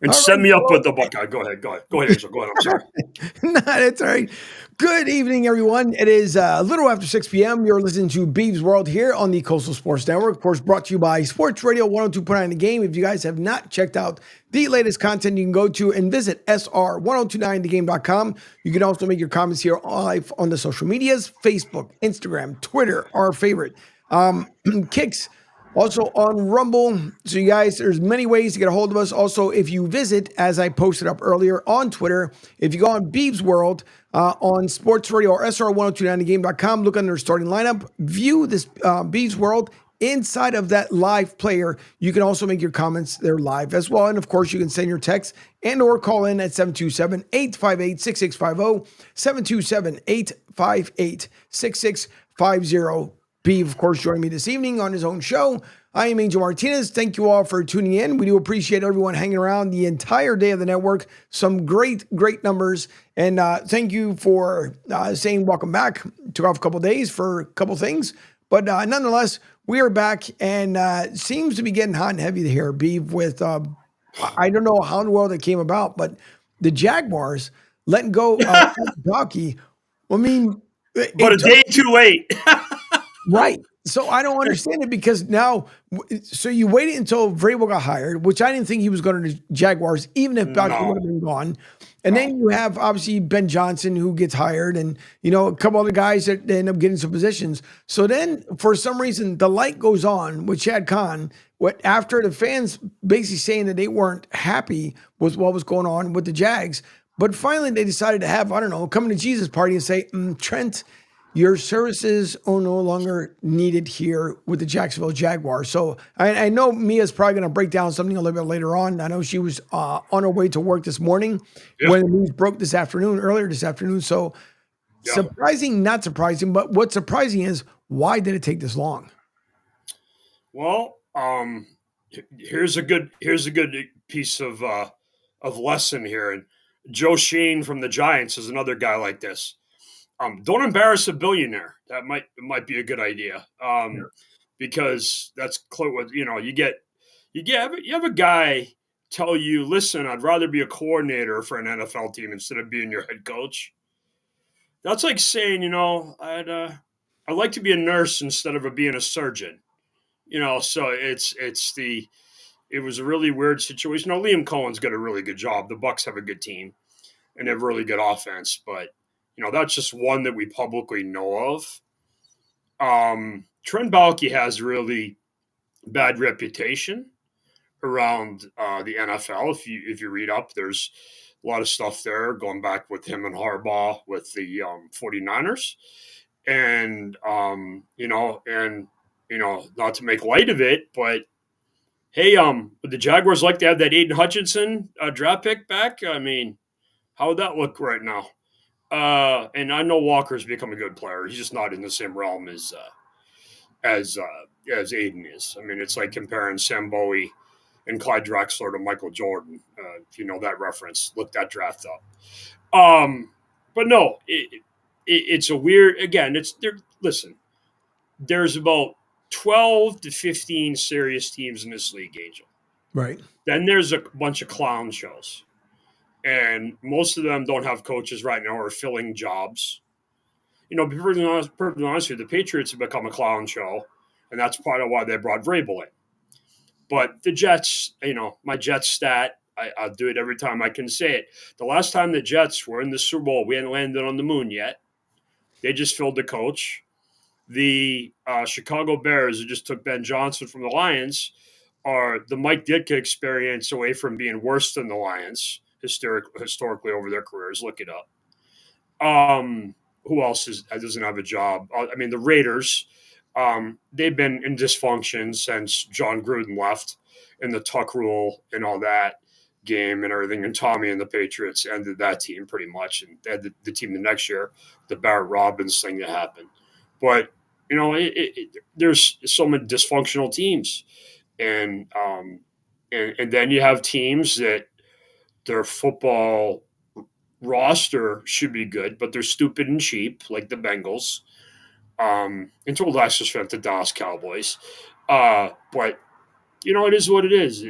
And All set right. me up with the Buckeye. Go ahead, Angel. Go ahead. I'm sorry. No, that's all right. Good evening, everyone. It is a little after 6 p.m. You're listening to Beav's World here on the Coastal Sports Network. Of course, brought to you by Sports Radio 102.9 The Game. If you guys have not checked out the latest content, you can go to and visit sr1029thegame.com. You can also make your comments here live on the social medias, Facebook, Instagram, Twitter, our favorite. Kicks also on Rumble. So you guys, there's many ways to get a hold of us. Also, if you visit, as I posted up earlier on Twitter, if you go on Beav's World on Sports Radio or SR1029thegame.com, look under starting lineup, view this Beav's World. Inside of that live player, you can also make your comments there live as well. And of course, you can send your text and or call in at 727-858-6650, 727-858-6650. Beav, of course, joining me this evening on his own show. I am Angel Martinez. Thank you all for tuning in. We do appreciate everyone hanging around the entire day of the network. Some great numbers. And thank you for saying welcome back. Took off a couple days for a couple things. But nonetheless, we are back and seems to be getting hot and heavy here, Beav, with I don't know how in the world it came about, but the Jaguars letting go of Donkey. I mean, But a day too late. right. So I don't understand it because now, so you waited until Vrabel got hired, which I didn't think he was going to the Jaguars, even if Donkey would have been gone. And then you have obviously Ben Johnson who gets hired, and a couple other guys that end up getting some positions. So then, for some reason, the light goes on with Chad Khan. After the fans basically saying that they weren't happy with what was going on with the Jags, but finally they decided to have coming to Jesus party and say, Trent, your services are no longer needed here with the Jacksonville Jaguars. So I know Mia's probably going to break down something a little bit later on. I know she was on her way to work this morning when the news broke earlier this afternoon. So surprising, not surprising, but what's surprising is why did it take this long? Well, here's a good piece of lesson here. And Joe Shane from the Giants is another guy like this. Don't embarrass a billionaire. That might be a good idea. Because that's close. You have a guy tell you, listen, I'd rather be a coordinator for an NFL team instead of being your head coach. That's like saying, I'd like to be a nurse instead of being a surgeon. So it was a really weird situation. Now, Liam Cohen's got a really good job. The Bucs have a good team and they have really good offense, but that's just one that we publicly know of. Trent Baalke has really bad reputation around the NFL. If you read up, there's a lot of stuff there going back with him and Harbaugh with the 49ers. And, not to make light of it, but hey, would the Jaguars like to have that Aiden Hutchinson draft pick back? I mean, how would that look right now? And I know Walker's become a good player. He's just not in the same realm as Aiden is. I mean, it's like comparing Sam Bowie and Clyde Drexler to Michael Jordan. If you know that reference, look that draft up. But no, it's a weird. Again, it's there. Listen, there's about 12 to 15 serious teams in this league, Angel. Right. Then there's a bunch of clown shows. And most of them don't have coaches right now or are filling jobs. To be perfectly honest with you, the Patriots have become a clown show, and that's part of why they brought Vrabel in. But the Jets, my Jets stat, I'll do it every time I can say it. The last time the Jets were in the Super Bowl, we hadn't landed on the moon yet. They just filled the coach. The Chicago Bears, who just took Ben Johnson from the Lions, are the Mike Ditka experience away from being worse than the Lions historically over their careers. Look it up. Who else doesn't have a job? I mean, the Raiders, they've been in dysfunction since John Gruden left and the Tuck rule and all that game and everything. And Tommy and the Patriots ended that team pretty much. And they had the team the next year, the Barrett Robbins thing that happened. But, there's so many dysfunctional teams. And then you have teams that their football roster should be good, but they're stupid and cheap, like the Bengals. Until last year's the Dallas Cowboys. But it is what it is.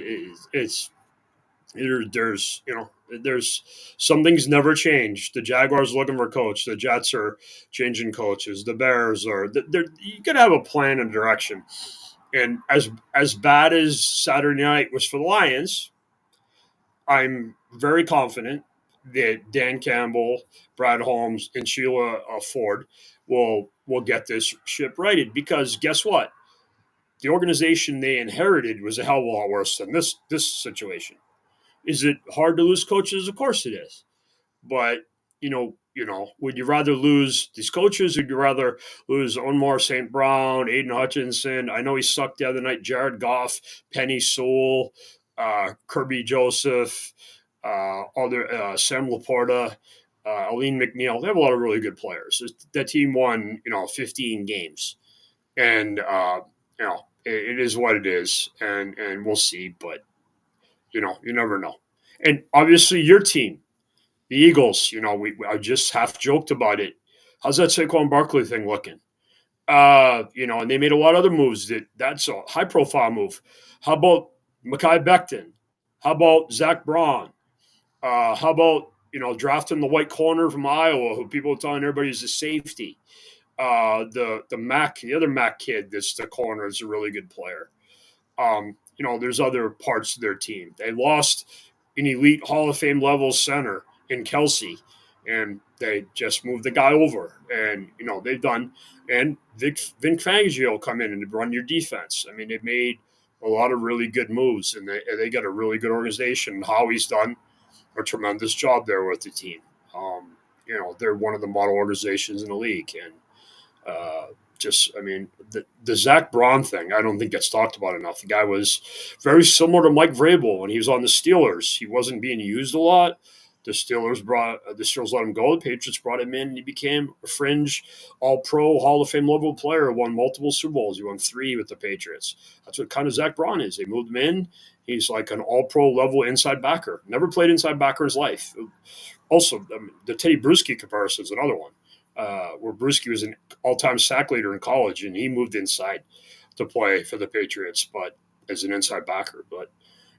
there's some things never change. The Jaguars looking for a coach. The Jets are changing coaches. The Bears are. You got to have a plan and direction. And as bad as Saturday night was for the Lions, I'm very confident that Dan Campbell, Brad Holmes, and Sheila Ford will get this ship righted. Because guess what? The organization they inherited was a hell of a lot worse than this situation. Is it hard to lose coaches? Of course it is. But would you rather lose these coaches? Would you rather lose Onmar St. Brown, Aiden Hutchinson? I know he sucked the other night. Jared Goff, Penny Sewell, Kirby Joseph, Sam Laporta, Aline McNeil. They have a lot of really good players. That team won, 15 games, and it is what it is, and we'll see. But you never know. And obviously, your team, the Eagles, I just half joked about it. How's that Saquon Barkley thing looking? And they made a lot of other moves. That's a high profile move. How about Mekhi Becton? How about Zach Braun? How about drafting the white corner from Iowa, who people are telling everybody is a safety? The other Mac kid that's the corner is a really good player. There's other parts of their team. They lost an elite Hall of Fame level center in Kelsey, and they just moved the guy over. And they've done. And Vic Fangio come in and run your defense. I mean, they made a lot of really good moves, and they got a really good organization. Howie's done a tremendous job there with the team. They're one of the model organizations in the league, and the Zach Braun thing, I don't think gets talked about enough. The guy was very similar to Mike Vrabel when he was on the Steelers. He wasn't being used a lot. The Steelers let him go. The Patriots brought him in, and he became a fringe All-Pro Hall of Fame level player. Won multiple Super Bowls. He won 3 with the Patriots. That's what kind of Zach Braun is. They moved him in. He's like an All-Pro level inside backer. Never played inside backer in his life. Also, the Teddy Bruschi comparison is another one, where Bruschi was an all-time sack leader in college, and he moved inside to play for the Patriots, but as an inside backer. But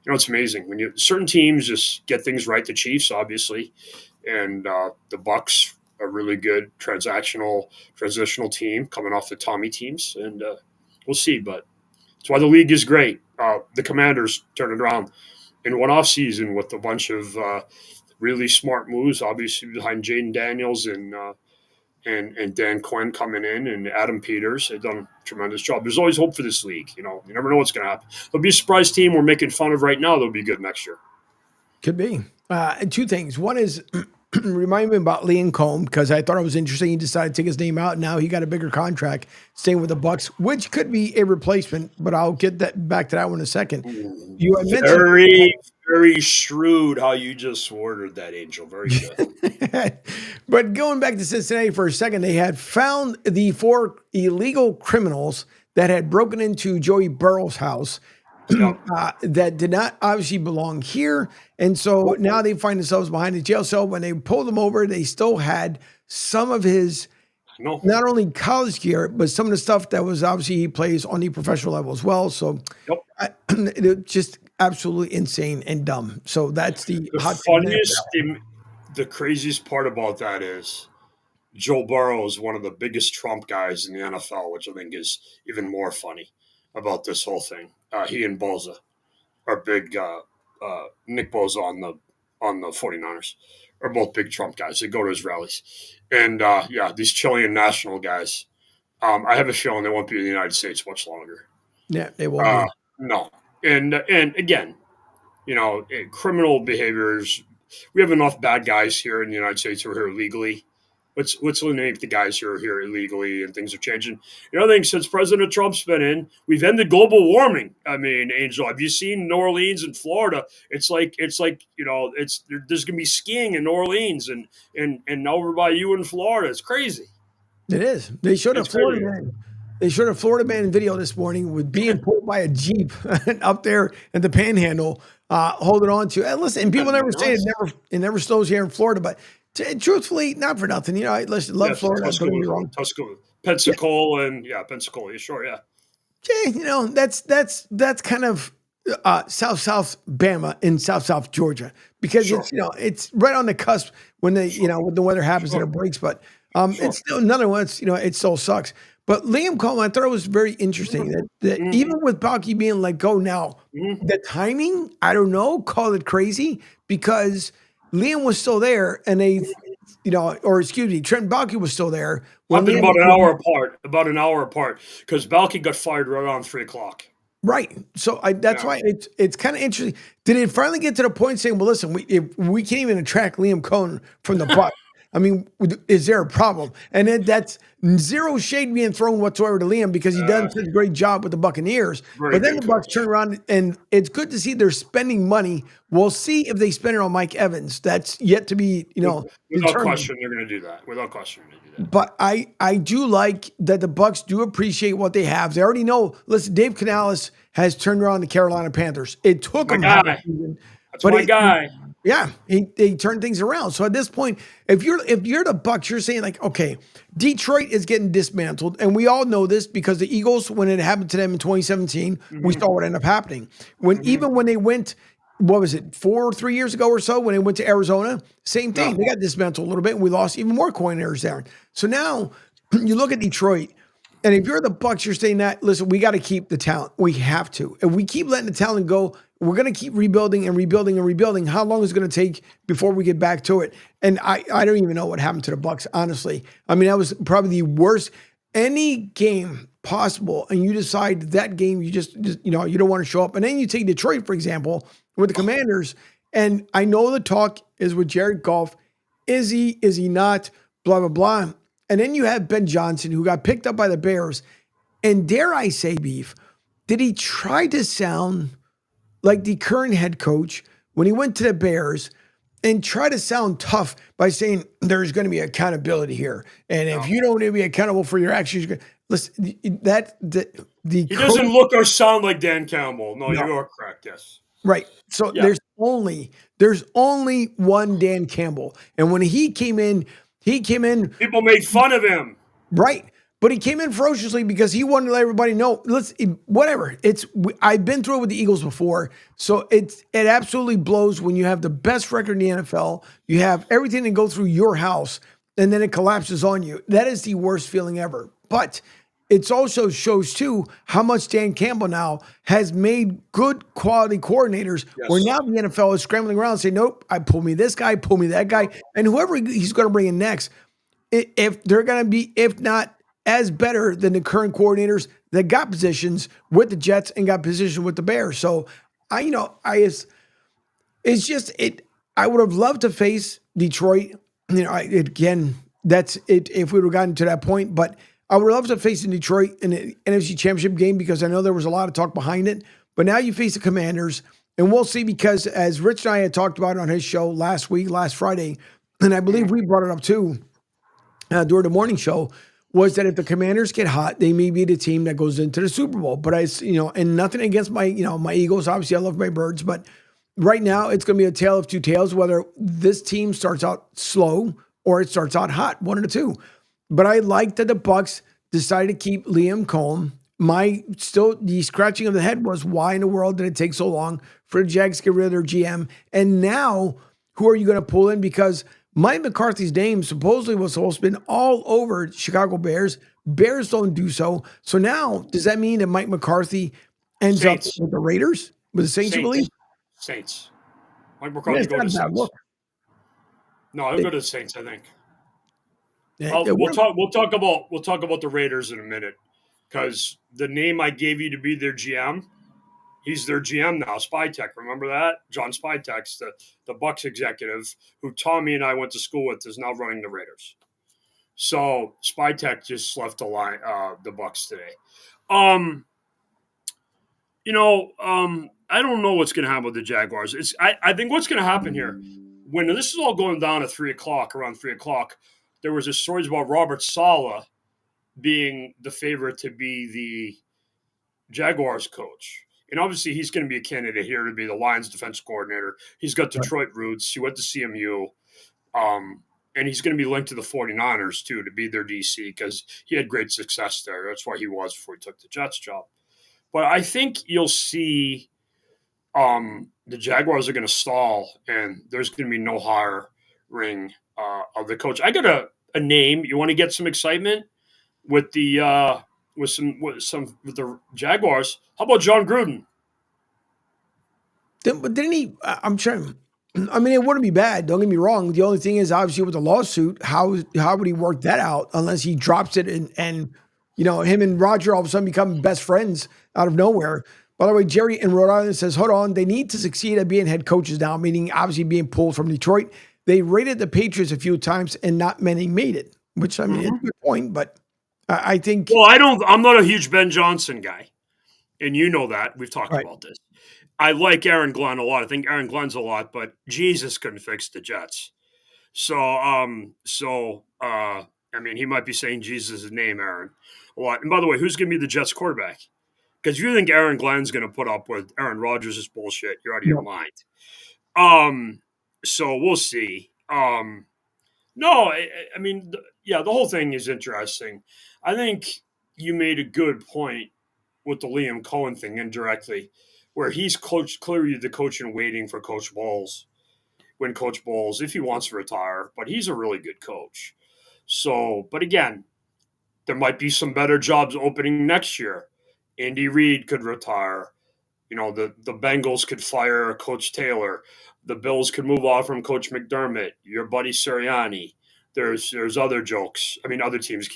it's amazing when certain teams just get things right. The Chiefs, obviously, and the Bucks, a really good transitional team coming off the Tommy teams, and we'll see. But that's why the league is great. The Commanders turned it around in one off season with a bunch of really smart moves, obviously behind Jaden Daniels and Dan Quinn coming in, and Adam Peters. They've done a tremendous job. There's always hope for this league. You never know what's going to happen. There'll be a surprise team we're making fun of right now. They'll be good next year. Could be. And 2 things. One is remind me about Liam Cohn, because I thought it was interesting. He decided to take his name out. Now he got a bigger contract staying with the Bucks, which could be a replacement, but I'll get back to that one in a second. You had mentioned very shrewd how you just ordered that, Angel. Very good. But going back to Cincinnati for a second, they had found the 4 illegal criminals that had broken into Joey Burrow's house that did not obviously belong here. And so now they find themselves behind the jail cell. When they pulled them over, they still had some of his not only college gear, but some of the stuff that was obviously he plays on the professional level as well. So it just absolutely insane and dumb. So that's the funniest, the craziest part about that is Joe Burrow is one of the biggest Trump guys in the NFL, which I think is even more funny about this whole thing. He and Boza are big. Nick Boza on the 49ers are both big Trump guys. They go to his rallies, and these Chilean national guys. I have a feeling they won't be in the United States much longer. Yeah, they won't. No, and again, criminal behaviors. We have enough bad guys here in the United States who are here legally. Let's eliminate the guys who are here illegally, and things are changing. The other thing, since President Trump's been in, we've ended global warming. I mean, Angel, have you seen New Orleans and Florida? It's like there's gonna be skiing in New Orleans and over by you in Florida. It's crazy. It is. They showed a Florida man. They showed a Florida man video this morning with being pulled by a Jeep up there at the Panhandle, holding on to. And listen, and people never say it never snows here in Florida, but truthfully, not for nothing. Listen, love Florida. Pensacola, and Pensacola. Sure, yeah. Yeah, that's kind of South Bama and South Georgia because Sure. it's right on the cusp when when the weather happens and Sure. it breaks. But Sure. it's still another one. It still sucks. But Liam Coleman, I thought it was very interesting that Mhm. even with Balky being let go now, Mhm. the timing, I don't know, call it crazy because Liam was still there and or excuse me, Trent Balky was still there when I've been Liam about was an getting. hour apart. About an hour apart because Balky got fired right around 3 o'clock. Right. So that's Yeah. why it's kind of interesting. Did it finally get to the point saying, "Well, listen, if we can't even attract Liam Cohn from the Bucs, I mean, is there a problem?" And then that's zero shade being thrown whatsoever to Liam because he done such a great job with the Buccaneers. Very But then good the Bucs coach. turn around and it's good to see they're spending money. We'll see if they spend it on Mike Evans. That's yet to be Without determined. question, they're going to do that. Without question, they're going to do that. But I do like that the Bucks do appreciate what they have. They already know. Listen, Dave Canales has turned around the Carolina Panthers. It took My him half a guy. season, That's but my guy. yeah, he turned things around. So at this point, if you're the Bucks, you're saying like, okay, Detroit is getting dismantled, and we all know this because the Eagles, when it happened to them in 2017, we Mhm. saw what ended up happening. When Mhm. even when they went, what was it, 3 years ago or so, when they went to Arizona, same Yeah. thing. They got dismantled a little bit, and we lost even more coordinators there. So now you look at Detroit. And if you're the Bucks, you're saying that, listen, we got to keep the talent. We have to. If we keep letting the talent go, we're going to keep rebuilding and rebuilding and rebuilding. How long is it going to take before we get back to it? And I don't even know what happened to the Bucks, honestly. I mean, that was probably the worst any game possible. And you decide that game, you just you don't want to show up. And then you take Detroit, for example, with the Commanders. And I know the talk is with Jared Goff. Is he? Is he not? Blah, blah, blah. And then you have Ben Johnson, who got picked up by the Bears. And dare I say, Beef, did he try to sound like the current head coach when he went to the Bears and try to sound tough by saying there's going to be accountability here? And if No. you don't want to be accountable for your actions, listen, the He coach, doesn't look or sound like Dan Campbell. No, no, you are correct. Yes. right. So Yeah. there's only one Dan Campbell. And when he came in People made fun of him. right. But he came in ferociously because he wanted to let everybody know. Whatever. I've been through it with the Eagles before, so it absolutely blows when you have the best record in the NFL. You have everything that go through your house, and then it collapses on you. That is the worst feeling ever. But it also shows too how much Dan Campbell now has made good quality coordinators. Where Yes. now the NFL is scrambling around and saying, "Nope, I pull me this guy, pull me that guy," and whoever he's going to bring in next if they're going to be, if not as better than the current coordinators that got positions with the Jets and got positions with the Bears. So it's just it. I would have loved to face Detroit. Again, that's it. If we would have gotten to that point, but I would love to face in Detroit in the NFC Championship game because I know there was a lot of talk behind it. But now you face the Commanders, and we'll see because as Rich and I had talked about on his show last Friday, and I believe we brought it up too during the morning show was that if the Commanders get hot, they may be the team that goes into the Super Bowl. But and nothing against my Eagles. Obviously, I love my Birds, but right now it's going to be a tale of two tales. Whether this team starts out slow or it starts out hot, one of the two. But I like that the Bucks decided to keep Liam Cohn. The scratching of the head was why in the world did it take so long for the Jags to get rid of their GM? And now who are you going to pull in? Because Mike McCarthy's name supposedly was supposed to be all over Chicago Bears. Bears don't do so. So now, does that mean that Mike McCarthy ends up Saints. with the Raiders? With the Saints, you believe? Saints. Saints. Mike Yeah, McCarthy it's go not to a bad Saints. look. No, I'll It, go to the Saints. I think. it, it We'll worked. talk. We'll talk about the Raiders in a minute because the name I gave you to be their GM, he's their GM now. Spytech, remember that? John Spytek's the Bucks executive who Tommy and I went to school with is now running the Raiders. So Spytech just left the Bucks today. Um, I don't know what's going to happen with the Jaguars. I think what's going to happen here when this is all going down at 3 o'clock, around 3 o'clock, there was a stories about Robert Saleh being the favorite to be the Jaguars coach. And obviously, he's going to be a candidate here to be the Lions defense coordinator. He's got Right. Detroit roots. He went to CMU. And he's going to be linked to the 49ers, too, to be their DC because he had great success there. That's why he was before he took the Jets job. But I think you'll see the Jaguars are going to stall, and there's going to be no hiring of the coach. I got a name. You want to get some excitement with the with the Jaguars? How about John Gruden? But didn't he? I'm trying. I mean, it wouldn't be bad. Don't get me wrong. The only thing is, obviously, with the lawsuit, how would he work that out unless he drops it and him and Roger all of a sudden become best friends out of nowhere. By the way, Jerry in Rhode Island says, "Hold on, they need to succeed at being head coaches now, meaning obviously being pulled from Detroit. They raided the Patriots a few times and not many made it." Which I mean, it's a good point, but I think. Well, I'm not a huge Ben Johnson guy, and you know that we've talked Right. about this. I like Aaron Glenn a lot. I think Aaron Glenn's a lot, but Jesus couldn't fix the Jets. I mean, he might be saying Jesus' name, Aaron, a lot. And by the way, who's going to be the Jets quarterback? Because if you think Aaron Glenn's going to put up with Aaron Rodgers' bullshit, you're out of your No. mind. So we'll see. No, I mean, yeah, the whole thing is interesting. I think you made a good point with the Liam Cohen thing indirectly, where he's clearly the coach in waiting for Coach Bowles when Coach Bowles, if he wants to retire, but he's a really good coach. So, but again, there might be some better jobs opening next year. Andy Reid could retire. The Bengals could fire Coach Taylor. The Bills could move off from Coach McDermott. Your buddy Sirianni. There's other jokes. I mean, other teams.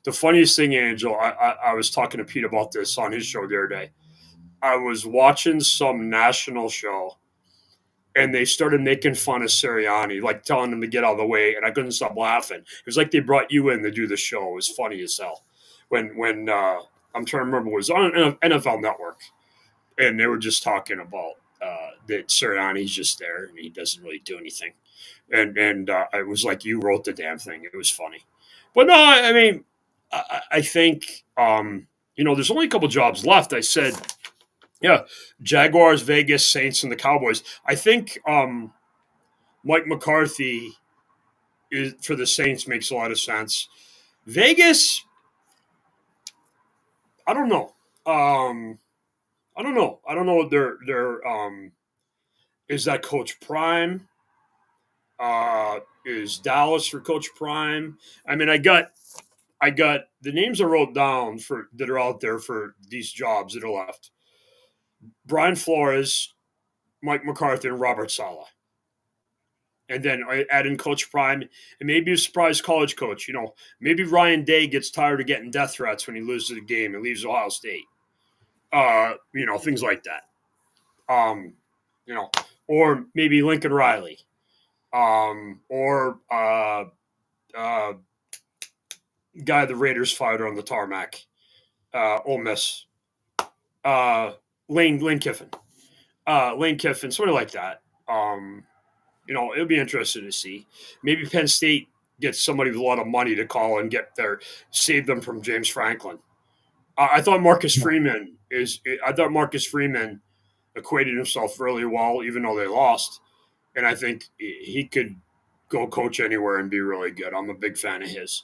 The funniest thing, Angel, I was talking to Pete about this on his show the other day. I was watching some national show, and they started making fun of Sirianni, like telling him to get out of the way, and I couldn't stop laughing. It was like they brought you in to do the show. It was funny as hell. When I'm trying to remember, it was on NFL Network, and they were just talking about that Sirianni's just there and he doesn't really do anything, and it was like you wrote the damn thing. It was funny, but no, I mean, I think there's only a couple jobs left. I said, yeah, Jaguars, Vegas, Saints, and the Cowboys. I think Mike McCarthy is for the Saints makes a lot of sense. Vegas, I don't know. I don't know. I don't know. Is that Coach Prime? Is Dallas for Coach Prime? I mean, I got the names I wrote down that are out there for these jobs that are left. Brian Flores, Mike McCarthy, and Robert Saleh. And then I add in Coach Prime and maybe a surprise college coach. Maybe Ryan Day gets tired of getting death threats when he loses the game and leaves Ohio State. Things like that. Or maybe Lincoln Riley. Or guy the Raiders fired on the tarmac. Ole Miss. Lane Kiffin. Lane Kiffin, sort of like that. It'll be interesting to see. Maybe Penn State gets somebody with a lot of money to call and save them from James Franklin. I thought Marcus Freeman equated himself really well, even though they lost. And I think he could go coach anywhere and be really good. I'm a big fan of his.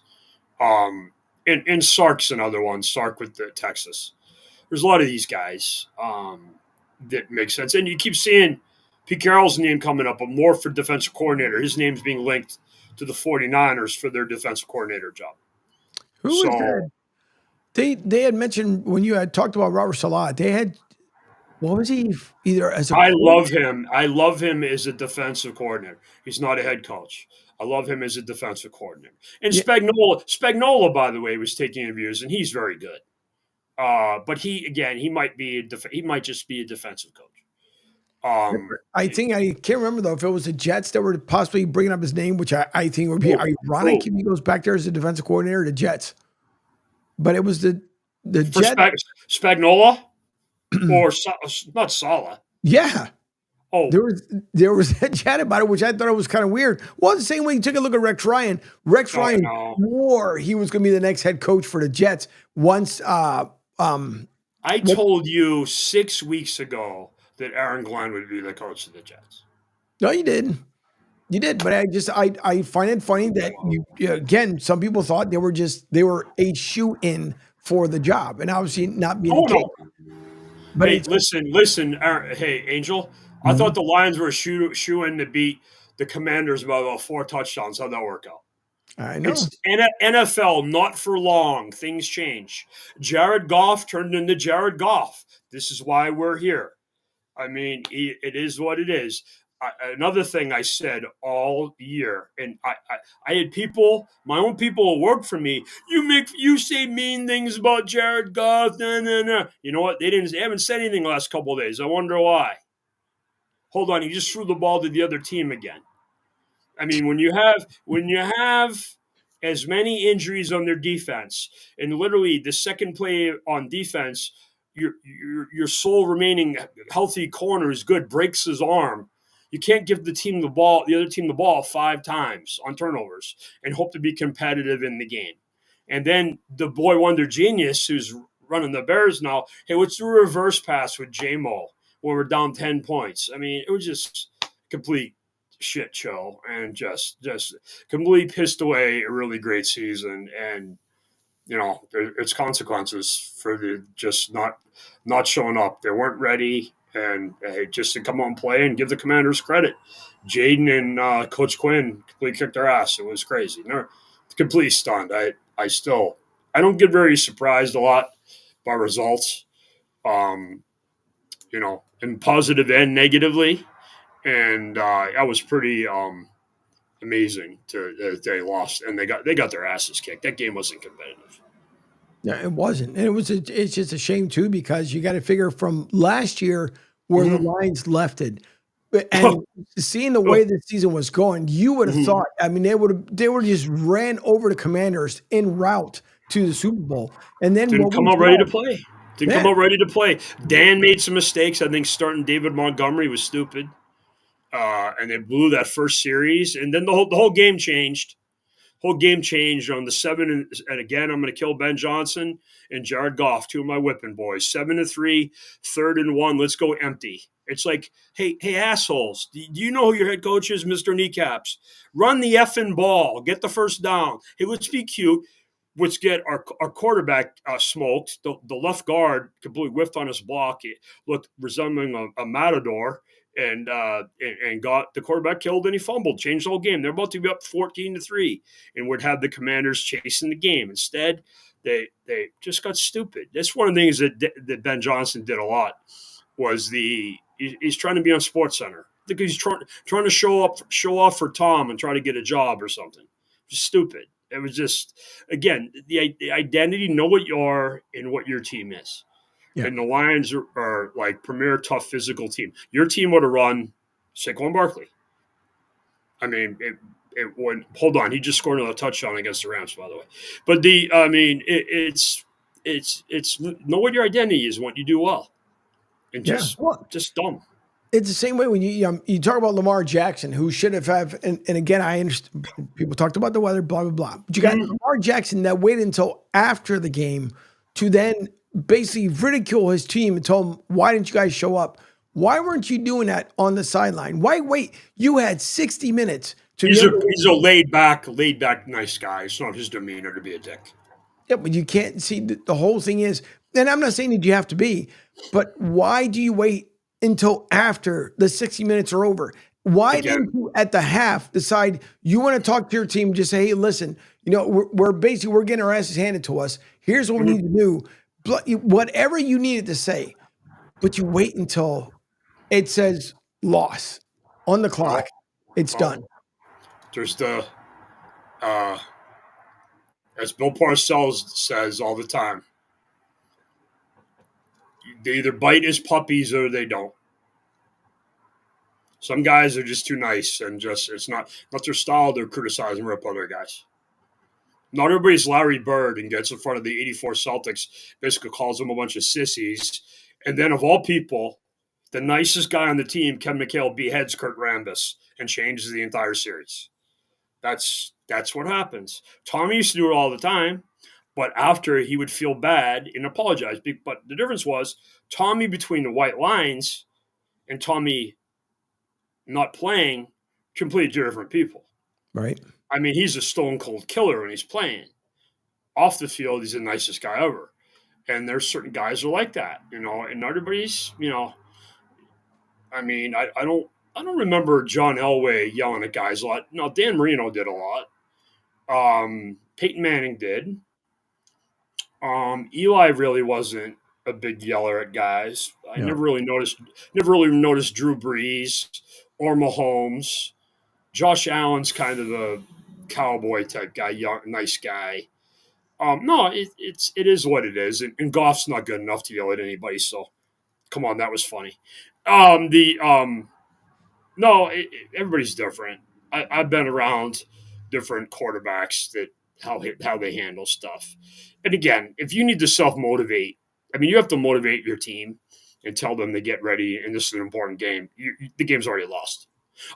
And Sark's another one. Sark with the Texas. There's a lot of these guys that make sense. And you keep seeing Pete Carroll's name coming up, but more for defensive coordinator. His name's being linked to the 49ers for their defensive coordinator job. Who was that? They had mentioned when you had talked about Robert Saleh, they had, what was he either as a I love him. I love him as a defensive coordinator. He's not a head coach. I love him as a defensive coordinator. And Spagnuolo, by the way, was taking interviews, and he's very good. But he might just be a defensive coach. I think I can't remember though if it was the Jets that were possibly bringing up his name, which I think would be ironic if he goes back there as a defensive coordinator to Jets. But it was the Jets. Spagnuolo or not Saleh. Yeah. Oh, there was a chat about it, which I thought it was kind of weird. Well, the same way you took a look at Rex Ryan. Rex Ryan swore he was going to be the next head coach for the Jets once. I told you 6 weeks ago that Aaron Glenn would be the coach of the Jets. No, you did. You did, but I find it funny that again, some people thought they were a shoe-in for the job, and obviously not being the case. But Hey, it's listen. Hey, Angel. I thought the Lions were shoe in to beat the Commanders by about 4 touchdowns. How'd that work out? I know. It's NFL, not for long. Things change. Jared Goff turned into Jared Goff. This is why we're here. I mean, it is what it is. Another thing I said all year, and I had people, my own people who work for me. You say mean things about Jared Goff. Nah, nah, nah. You know what? They haven't said anything the last couple of days. I wonder why. Hold on, he just threw the ball to the other team again. I mean, when you have as many injuries on their defense, and literally the second play on defense, your sole remaining healthy corner is good, breaks his arm. You can't give the other team the ball 5 times on turnovers and hope to be competitive in the game. And then the boy wonder genius who's running the Bears now, hey, what's the reverse pass with JMO when we're down 10 points? I mean, it was just complete shit show and just completely pissed away a really great season. And it's consequences for the just not showing up. They weren't ready, and just to come on and play and give the Commanders credit. Jaden and Coach Quinn completely kicked their ass. It was crazy. They're completely stunned. I don't get very surprised a lot by results, um, in positive and negatively. And that was pretty amazing that they lost and they got their asses kicked. That game wasn't competitive. Yeah, it wasn't. And it's just a shame too, because you got to figure from last year where the Mm-hmm. Lions left it. And seeing the way the season was going, you would have Mm-hmm. thought, I mean, they would just ran over the Commanders en route to the Super Bowl. And then Didn't what come we out ready to saw, play. Didn't come man, out ready to play. Dan made some mistakes. I think starting David Montgomery was stupid, and they blew that first series. And then the whole game changed. Whole game changed on the 7 and again. I'm going to kill Ben Johnson and Jared Goff, two of my whipping boys. 7-3, 3rd and 1. Let's go empty. It's like, hey, assholes. Do you know who your head coach is, Mr. Kneecaps? Run the effing ball. Get the first down. Hey, let's be cute. Let's get our quarterback smoked. The left guard completely whiffed on his block. It looked resembling a matador, and got the quarterback killed, and he fumbled, changed the whole game. They're about to be up 14-3, and would have the Commanders chasing the game. Instead, they just got stupid. That's one of the things that Ben Johnson did a lot. He's trying to be on Sports Center. I think he's trying to show off for Tom and try to get a job or something. Just stupid. It was just, again, the identity, know what you are and what your team is. yeah, And the Lions are like premier tough physical team. Your team would have run Saquon Barkley. I mean, it would. Hold on, he just scored another touchdown against the Rams, by the way. But it's know what your identity is, what you do well, and yeah. Well, just dumb. it's the same way when you talk about Lamar Jackson, who should have and again, I understand people talked about the weather, blah blah blah. But you got Mm-hmm. Lamar Jackson that waited until after the game to then basically ridicule his team and tell them, "Why didn't you guys show up? Why weren't you doing that on the sideline? Why wait? You had 60 minutes to be He's able a to." he's a laid back nice guy. It's not his demeanor to be a dick. Yeah, but you can't see the whole thing is, and I'm not saying that you have to be, but why do you wait until after the 60 minutes are over? Why didn't Again, you at the half decide you want to talk to your team? Just say, hey, listen, we're basically we're getting our asses handed to us. Here's what we mm-hmm. need to do. Whatever you needed to say, but you wait until it says loss on the clock. well, It's well, done. there's the uh, as Bill Parcells says all the time, they either bite as puppies or they don't. Some guys are just too nice and just it's not their style to criticize and rip other guys. Not everybody's Larry Bird and gets in front of the '84 Celtics, basically calls them a bunch of sissies, and then of all people, the nicest guy on the team, Ken McHale, beheads Kurt Rambis and changes the entire series. That's what happens. Tommy used to do it all the time, but after he would feel bad and apologize. But the difference was Tommy between the white lines and Tommy not playing, completely different people. Right. I mean, he's a stone cold killer when he's playing. Off the field, he's the nicest guy ever. And there's certain guys who are like that, and everybody's, I mean, I don't remember John Elway yelling at guys a lot. No, Dan Marino did a lot. Peyton Manning did. Eli really wasn't a big yeller at guys. I Yeah. never really noticed Drew Brees or Mahomes. Josh Allen's kind of the cowboy type guy, young, nice guy. No, it is what it is, and Goff's not good enough to yell at anybody. So come on, that was funny. The No, everybody's different. I've been around different quarterbacks that how they handle stuff. And again, if you need to self motivate, I mean, you have to motivate your team and tell them to get ready. And this is an important game. The game's already lost.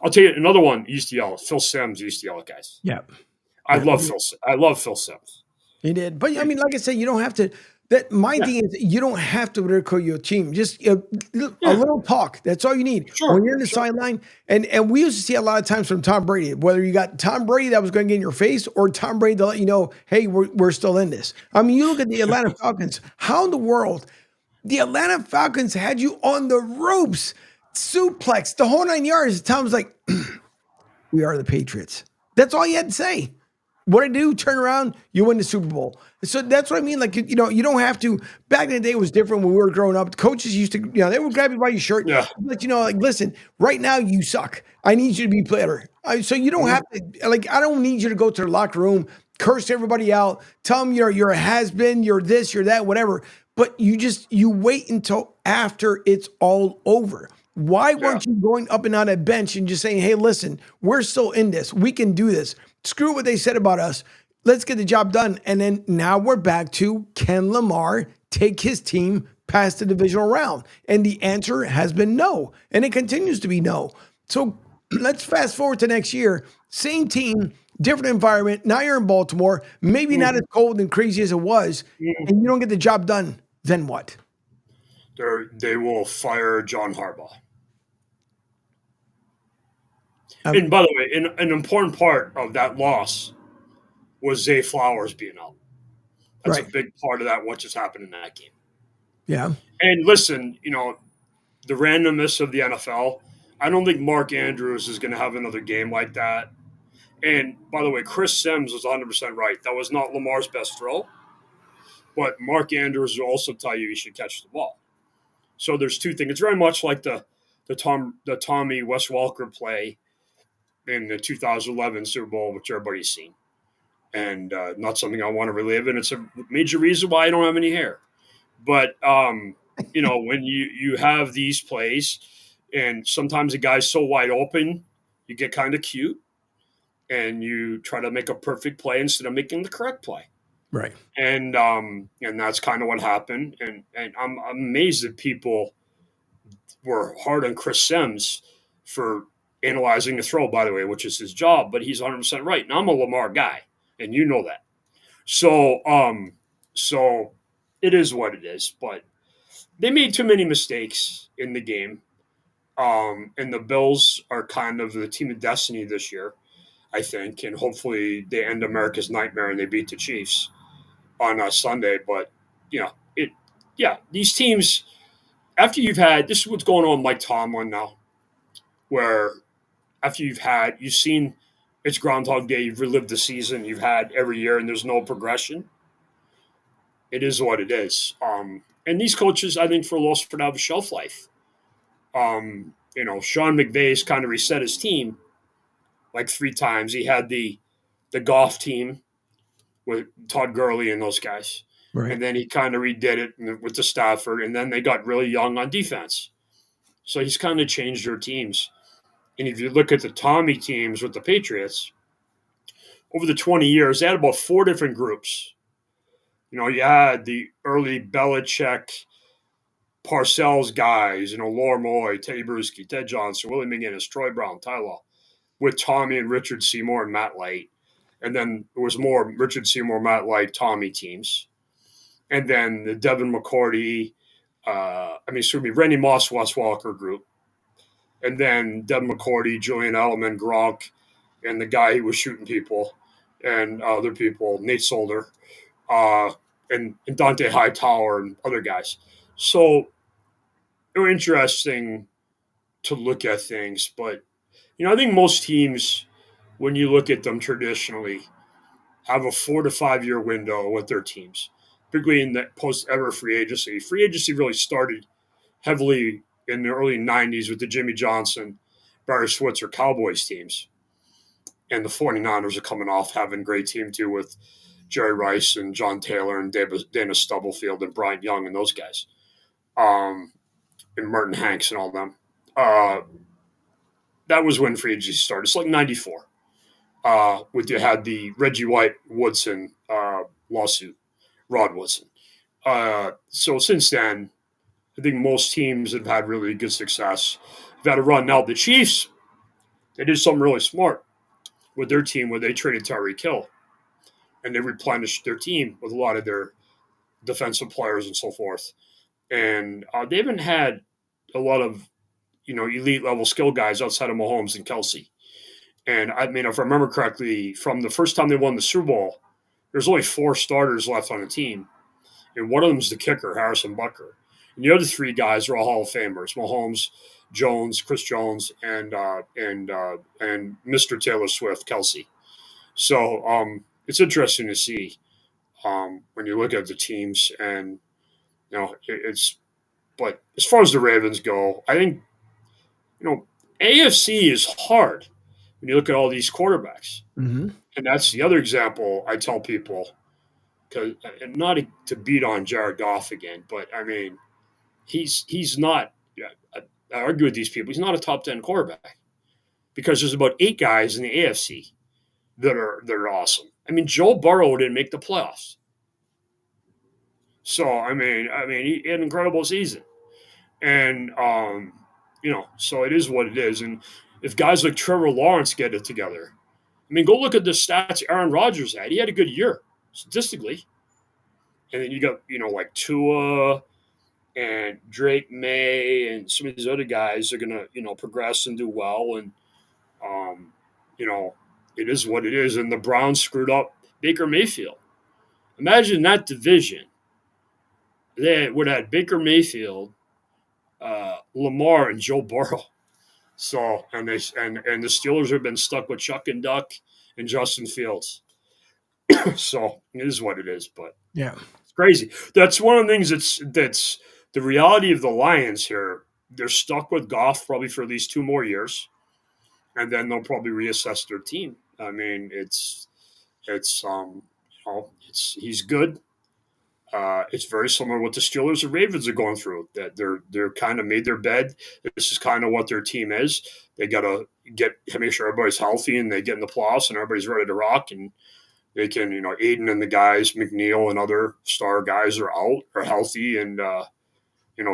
I'll tell you another one. Used to yell. Phil Simms used to yell at guys. Yeah. I Yeah. love Phil. I love Phil Simms. He did. But I mean, like I said, you don't have to. That my Yeah, thing is, you don't have to ridicule your team. Just a yeah, little talk. That's all you need when sure, you're in the sure. sideline. And we used to see a lot of times from Tom Brady, whether you got Tom Brady that was going to get in your face or Tom Brady to let you know, hey, we're still in this. I mean, you look at the Atlanta Falcons. How in the world the Atlanta Falcons had you on the ropes, suplex the whole 9 yards? Tom's like, we are the Patriots. That's all you had to say. What I do, turn around, you win the Super Bowl. So that's what I mean. Like, you don't have to. Back in the day, it was different when we were growing up. Coaches used to, they would grab you by your shirt, Yeah. but like, listen, right now you suck. I need you to be better. So you don't Mhm. have to, like, I don't need you to go to the locker room, curse everybody out, tell them you're a has been, you're this, you're that, whatever. But you wait until after it's all over. Why Yeah. weren't you going up and on a bench and just saying, hey, listen, we're still in this. We can do this. Screw what they said about us. Let's get the job done. And then now we're back to, can Lamar take his team past the divisional round? And the answer has been no. And it continues to be no. So let's fast forward to next year. Same team, different environment. Now you're in Baltimore, maybe not as Mhm. cold and crazy as it was, Mhm. and you don't get the job done. Then what? They will fire John Harbaugh. Um, And by the way, an important part of that loss was Zay Flowers being out. That's a right. big part of that, what just happened in that game. Yeah. And listen, the randomness of the NFL, I don't think Mark Andrews is going to have another game like that. And by the way, Chris Sims was 100% right. That was not Lamar's best throw, but Mark Andrews will also tell you he should catch the ball. So there's two things. It's very much like the Tommy Wes Walker play in the 2011 Super Bowl, which everybody's seen, and not something I want to relive. And it's a major reason why I don't have any hair. But when you have these plays, and sometimes a guy's so wide open, you get kind of cute, and you try to make a perfect play instead of making the correct play. Right. And that's kind of what happened. And I'm amazed that people were hard on Chris Sims for analyzing the throw, by the way, which is his job, but he's 100% right. And I'm a Lamar guy, and you know that. So it is what it is. But they made too many mistakes in the game. And the Bills are kind of the team of destiny this year, I think. And hopefully they end America's nightmare and they beat the Chiefs on Sunday. But, these teams, after you've had, this is what's going on with Mike Tomlin now, where after you've seen it's Groundhog Day, you've relived the season you've had every year, and there's no progression. It is what it is. And these coaches, I think, for the most part, have a shelf life. Sean McVay's kind of reset his team like 3 times. He had the golf team with Todd Gurley and those guys, Right. and then he kind of redid it with the Stafford, and then they got really young on defense. So he's kind of changed their teams. And if you look at the Tommy teams with the Patriots, over the 20 years, they had about 4 different groups. You had the early Belichick, Parcells guys, Laura Moy, Teddy Bruschi, Ted Johnson, Willie McGinnis, Troy Brown, Ty Law, with Tommy and Richard Seymour and Matt Light. And then there was more Richard Seymour, Matt Light, Tommy teams. And then the Devin McCourty, Randy Moss, Wes Walker group. And then Devin McCourty, Julian Edelman, Gronk, and the guy who was shooting people and other people, Nate Solder. and Dante Hightower and other guys. So they're interesting to look at things, but I think most teams, when you look at them traditionally, have a 4 to 5 year window with their teams, particularly in the post ever free agency. Free agency really started heavily in the early 90s with the Jimmy Johnson, Barry Switzer Cowboys teams. And the 49ers are coming off having a great team too with Jerry Rice and John Taylor and Dana Stubblefield and Brian Young and those guys, and Merton Hanks and all them. That was when free agency started. It's like 94. With you had the Reggie White Woodson lawsuit, Rod Woodson. So since then, I think most teams have had really good success. They've had a run. Now the Chiefs, they did something really smart with their team where they traded Tyreek Hill and they replenished their team with a lot of their defensive players and so forth. And they haven't had a lot of elite level skill guys outside of Mahomes and Kelsey. And I mean, if I remember correctly, from the first time they won the Super Bowl, there's only 4 starters left on the team, and one of them is the kicker, Harrison Butker. And the other 3 guys are all Hall of Famers: Mahomes, Jones, Chris Jones, and Mr. Taylor Swift, Kelsey. So it's interesting to see when you look at the teams, and it's. But as far as the Ravens go, I think AFC is hard when you look at all these quarterbacks. Mm-hmm. And that's the other example I tell people, because not to beat on Jared Goff again, but I mean, he's not. I argue with these people. He's not a top 10 quarterback because there's about 8 guys in the AFC that are awesome. I mean, Joe Burrow didn't make the playoffs, so I mean, he had an incredible season, and so it is what it is. And if guys like Trevor Lawrence get it together, I mean, go look at the stats Aaron Rodgers had. He had a good year statistically. And then you got, like Tua and Drake May and some of these other guys are going to, progress and do well. And, it is what it is. And the Browns screwed up Baker Mayfield. Imagine that division. They would have had Baker Mayfield, Lamar, and Joe Burrow. So, and the Steelers have been stuck with Chuck and Duck and Justin Fields. So it is what it is, but yeah, it's crazy. That's one of the things that's the reality of the Lions here. They're stuck with Goff probably for at least 2 more years, and then they'll probably reassess their team. I mean, it's he's good. It's very similar to what the Steelers and Ravens are going through. That they're kind of made their bed. This is kind of what their team is. They got to make sure everybody's healthy and they get in the playoffs and everybody's ready to rock, and they can, Aiden and the guys, McNeil and other star guys are healthy, and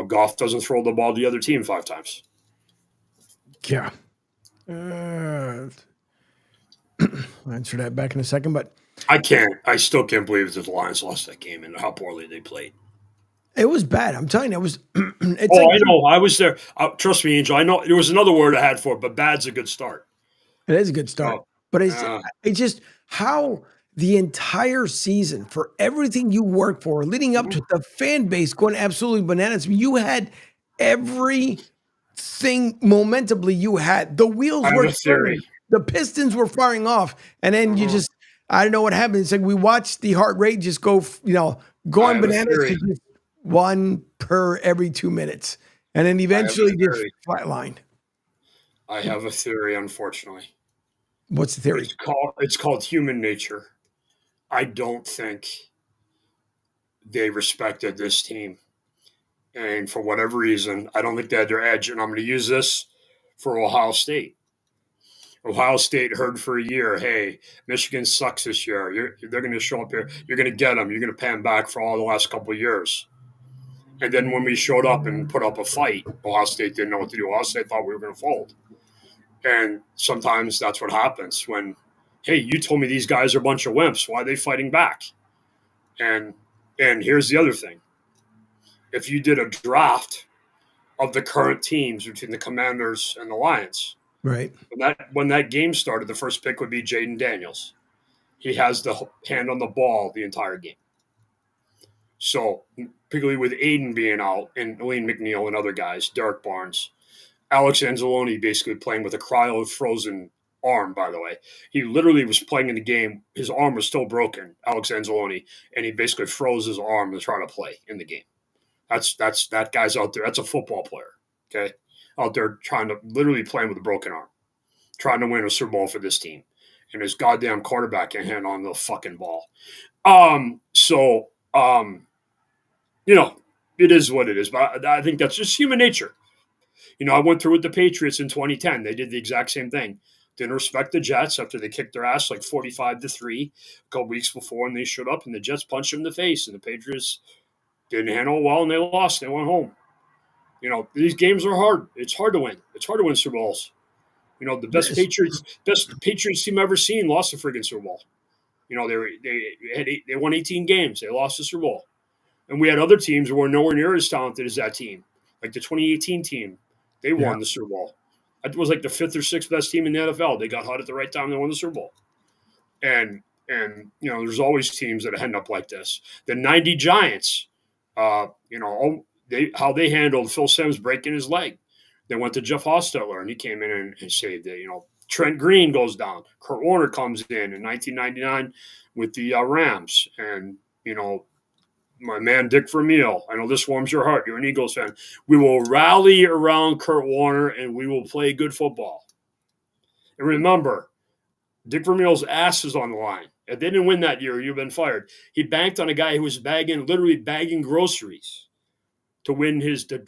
Goff doesn't throw the ball to the other team 5 times. Yeah. I'll answer that back in a second, but I still can't believe that the Lions lost that game and how poorly they played. It was bad. I'm telling you, it was. I know. I was there. Trust me, Angel. I know there was another word I had for it, but bad's a good start. It is a good start, but it's just how the entire season, for everything you work for, leading up to the fan base going absolutely bananas. You had everything momentably. You had the wheels were turning, the pistons were firing off, and then you just, I don't know what happened. It's like we watched the heart rate just go, going bananas to just 1 per every 2 minutes, and then eventually just flatlined. I have a theory, unfortunately. What's the theory? It's called human nature. I don't think they respected this team. And for whatever reason, I don't think they had their edge. And I'm going to use this for Ohio State. Ohio State heard for a year, hey, Michigan sucks this year. They're going to show up here. You're going to get them. You're going to pay them back for all the last couple of years. And then when we showed up and put up a fight, Ohio State didn't know what to do. Ohio State thought we were going to fold. And sometimes that's what happens when, hey, you told me these guys are a bunch of wimps. Why are they fighting back? And here's the other thing. If you did a draft of the current teams between the Commanders and the Lions, right? When that game started, the first pick would be Jaden Daniels. He has the hand on the ball the entire game. So, particularly with Aiden being out and Elaine McNeil and other guys, Derek Barnes, Alex Anzalone basically playing with a cryo-frozen arm, by the way. He literally was playing in the game. His arm was still broken, Alex Anzalone, and he basically froze his arm to try to play in the game. That guy's out there. That's a football player, okay? Out there trying to literally playing with a broken arm, trying to win a Super Bowl for this team. And his goddamn quarterback can't hand on the fucking ball. It is what it is. But I think that's just human nature. I went through with the Patriots in 2010. They did the exact same thing. Didn't respect the Jets after they kicked their ass like 45-3 a couple weeks before, and they showed up and the Jets punched them in the face, and the Patriots didn't handle it well, and they lost. They went home. These games are hard. It's hard to win. It's hard to win Super Bowls. The best Patriots team ever seen lost the friggin' Super Bowl. They won 18 games. They lost the Super Bowl. And we had other teams who were nowhere near as talented as that team. Like the 2018 team, they won the Super Bowl. It was like the fifth or sixth best team in the NFL. They got hot at the right time. They won the Super Bowl. And there's always teams that end up like this. The 90 Giants, how they handled Phil Simms breaking his leg. They went to Jeff Hostetler, and he came in and saved it. Trent Green goes down. Kurt Warner comes in 1999 with the Rams. And, my man Dick Vermeil, I know this warms your heart. You're an Eagles fan. We will rally around Kurt Warner, and we will play good football. And remember, Dick Vermeil's ass is on the line. If they didn't win that year, you've been fired. He banked on a guy who was literally bagging groceries to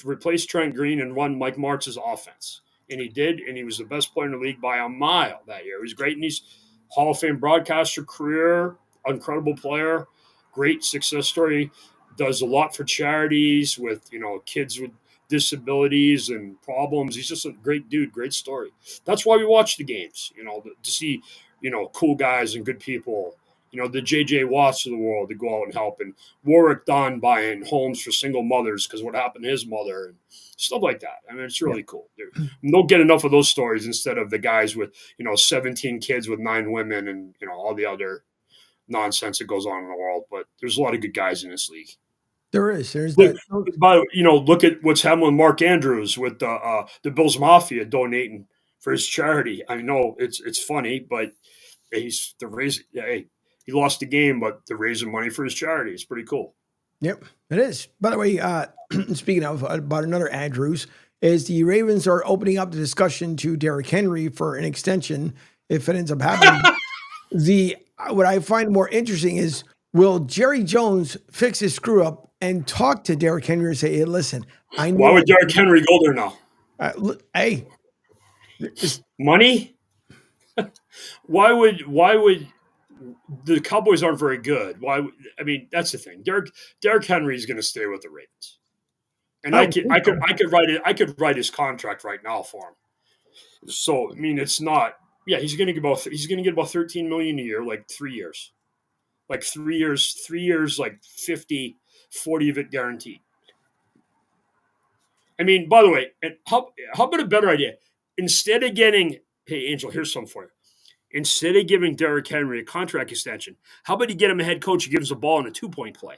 replace Trent Green and run Mike Martz's offense. And he did, and he was the best player in the league by a mile that year. He was great in his Hall of Fame broadcaster career, incredible player, great success story, does a lot for charities with, kids with disabilities and problems. He's just a great dude, great story. That's why we watch the games, to see, cool guys and good people, the J.J. Watts of the world to go out and help, and Warwick Dunn buying homes for single mothers because what happened to his mother and stuff like that. I mean, it's really cool. Don't get enough of those stories instead of the guys with, 17 kids with 9 women and, all the other nonsense that goes on in the world. But there's a lot of good guys in this league. There's look, look at what's happening with Mark Andrews with the Bills Mafia donating for his charity. I know it's funny, but he lost the game, but they're raising money for his charity. It's pretty cool. Yep, it is. By the way, speaking of about another Andrews, is the Ravens are opening up the discussion to Derrick Henry for an extension if it ends up happening. What I find more interesting is, will Jerry Jones fix his screw up and talk to Derrick Henry and say, hey, listen, I know. Why would Derrick Henry go there now? Hey. Money? Why would the Cowboys aren't very good? That's the thing. Derrick Henry is going to stay with the Ravens. And I could write his contract right now for him. So, it's not. Yeah, he's going to get about $13 million a year, like 3 years. Like 3 years, like 40 of it guaranteed. By the way, and how about a better idea? Instead of getting, hey, Angel, here's something for you. Instead of giving Derrick Henry a contract extension, how about you get him a head coach who gives the ball in a 2-point play?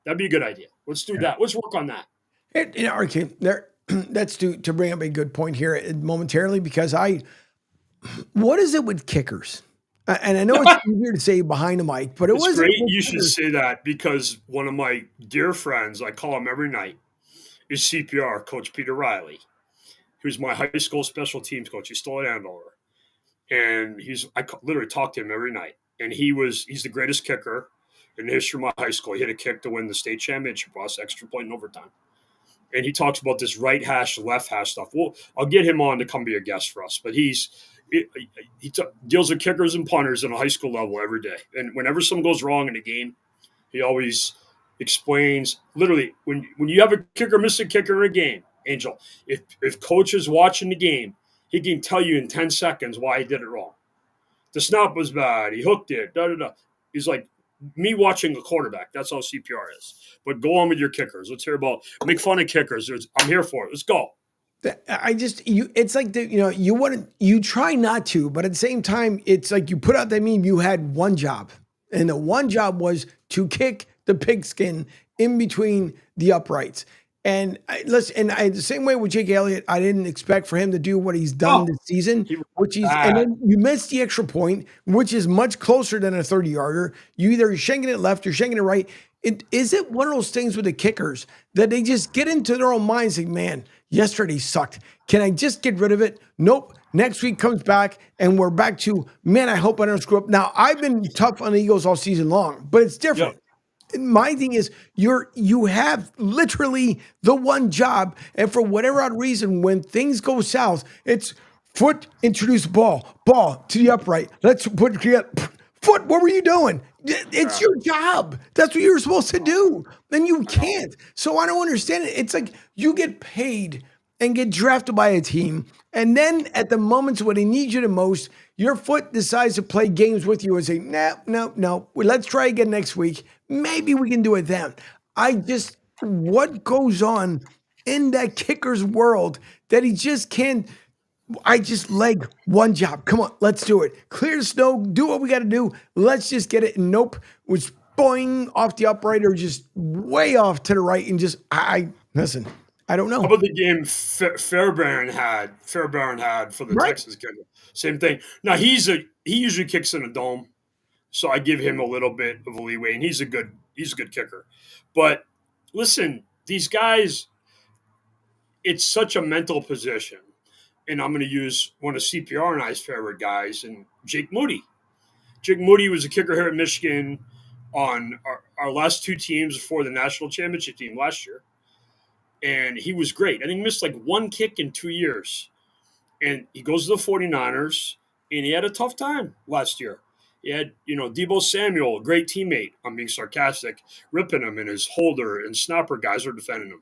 That'd be a good idea. Let's do that. Let's work on that. That's to bring up a good point here momentarily, because what is it with kickers? And I know it's easier to say behind the mic, but it's great. You should say that, because one of my dear friends, I call him every night, is CPR Coach Peter Riley, who's my high school special teams coach. He's still at Andover, and I literally talk to him every night. And he's the greatest kicker in the history of my high school. He hit a kick to win the state championship, us extra point in overtime. And he talks about this right hash, left hash stuff. Well, I'll get him on to come be a guest for us, but he deals with kickers and punters at a high school level every day. And whenever something goes wrong in a game, he always explains, literally, when you have a kicker miss a kicker in a game, Angel, if coach is watching the game, he can tell you in 10 seconds why he did it wrong. The snap was bad. He hooked it. He's like me watching a quarterback. That's how CPR is. But go on with your kickers. Let's hear about, make fun of kickers. I'm here for it. Let's go. It's like you try not to, but at the same time, it's like you put out that meme. You had one job, and the one job was to kick the pigskin in between the uprights. And the same way with Jake Elliott, I didn't expect for him to do what he's done this season, he was and bad. then you miss the extra point, which is much closer than a 30-yarder. You're shanking it left, you're shanking it right. Is it one of those things with the kickers that they just get into their own minds like, man, yesterday sucked. Can I just get rid of it? Nope. Next week comes back and we're back to, man, I hope I don't screw up. Now, I've been tough on the Eagles all season long, but it's different. My thing is you have literally the one job, and for whatever odd reason, when things go south, it's foot, introduce ball to the upright. Let's put foot. What were you doing? It's your job. That's what you're supposed to do. And you can't. So I don't understand it. It's like you get paid and get drafted by a team. And then at the moments when they need you the most, your foot decides to play games with you and say, no. Let's try again next week. Maybe we can do it then. What goes on in that kicker's world that he just can't? I just leg one job. Come on, let's do it. Clear the snow, do what we got to do. Let's just get it. And nope, was boing off the upright or just way off to the right. And just, listen, I don't know. How about the game Fairbairn had for the Texas kicker? Same thing. Now he usually kicks in a dome, so I give him a little bit of a leeway, and he's a good kicker. But listen, these guys, it's such a mental position. And I'm going to use one of CPR and I's favorite guys, and Jake Moody. Jake Moody was a kicker here at Michigan on our last two teams before the national championship team last year. And he was great. I think he missed like one kick in 2 years. And he goes to the 49ers, and he had a tough time last year. He had, Deebo Samuel, a great teammate. I'm being sarcastic, ripping him, and his holder and snapper guys are defending him.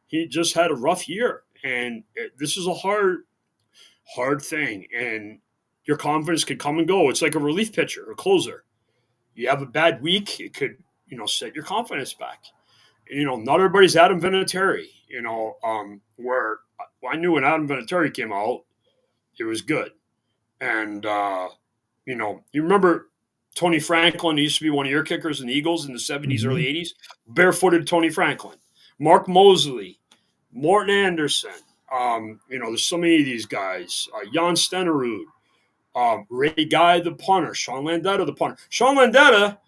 He just had a rough year. And this is a hard thing. And your confidence can come and go. It's like a relief pitcher, a closer. You have a bad week, it could, set your confidence back. Not everybody's Adam Vinatieri, where I knew when Adam Vinatieri came out, it was good. And, you remember Tony Franklin, he used to be one of your kickers in the Eagles in the 70s, early 80s, barefooted Tony Franklin, Mark Mosley, Morton Anderson. There's so many of these guys, Jan Stenerud, Ray Guy, the punter, Sean Landetta, the punter. Sean Landetta,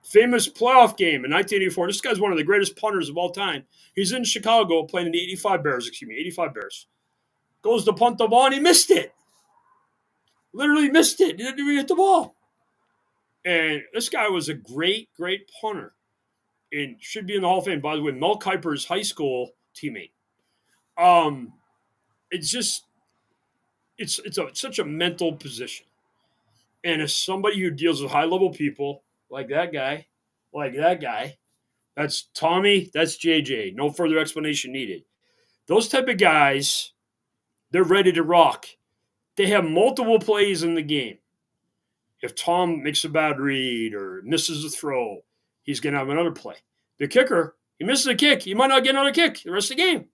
famous playoff game in 1984. This guy's one of the greatest punters of all time. He's in Chicago playing the 85 Bears. Goes to punt the ball, and he missed it. Literally missed it. He didn't even hit the ball. And this guy was a great, great punter and should be in the Hall of Fame. By the way, Mel Kiper's high school teammate. It's such a mental position. And as somebody who deals with high-level people like that guy, that's Tommy, that's JJ. No further explanation needed. Those type of guys, they're ready to rock. They have multiple plays in the game. If Tom makes a bad read or misses a throw, he's going to have another play. The kicker, he misses a kick. He might not get another kick the rest of the game.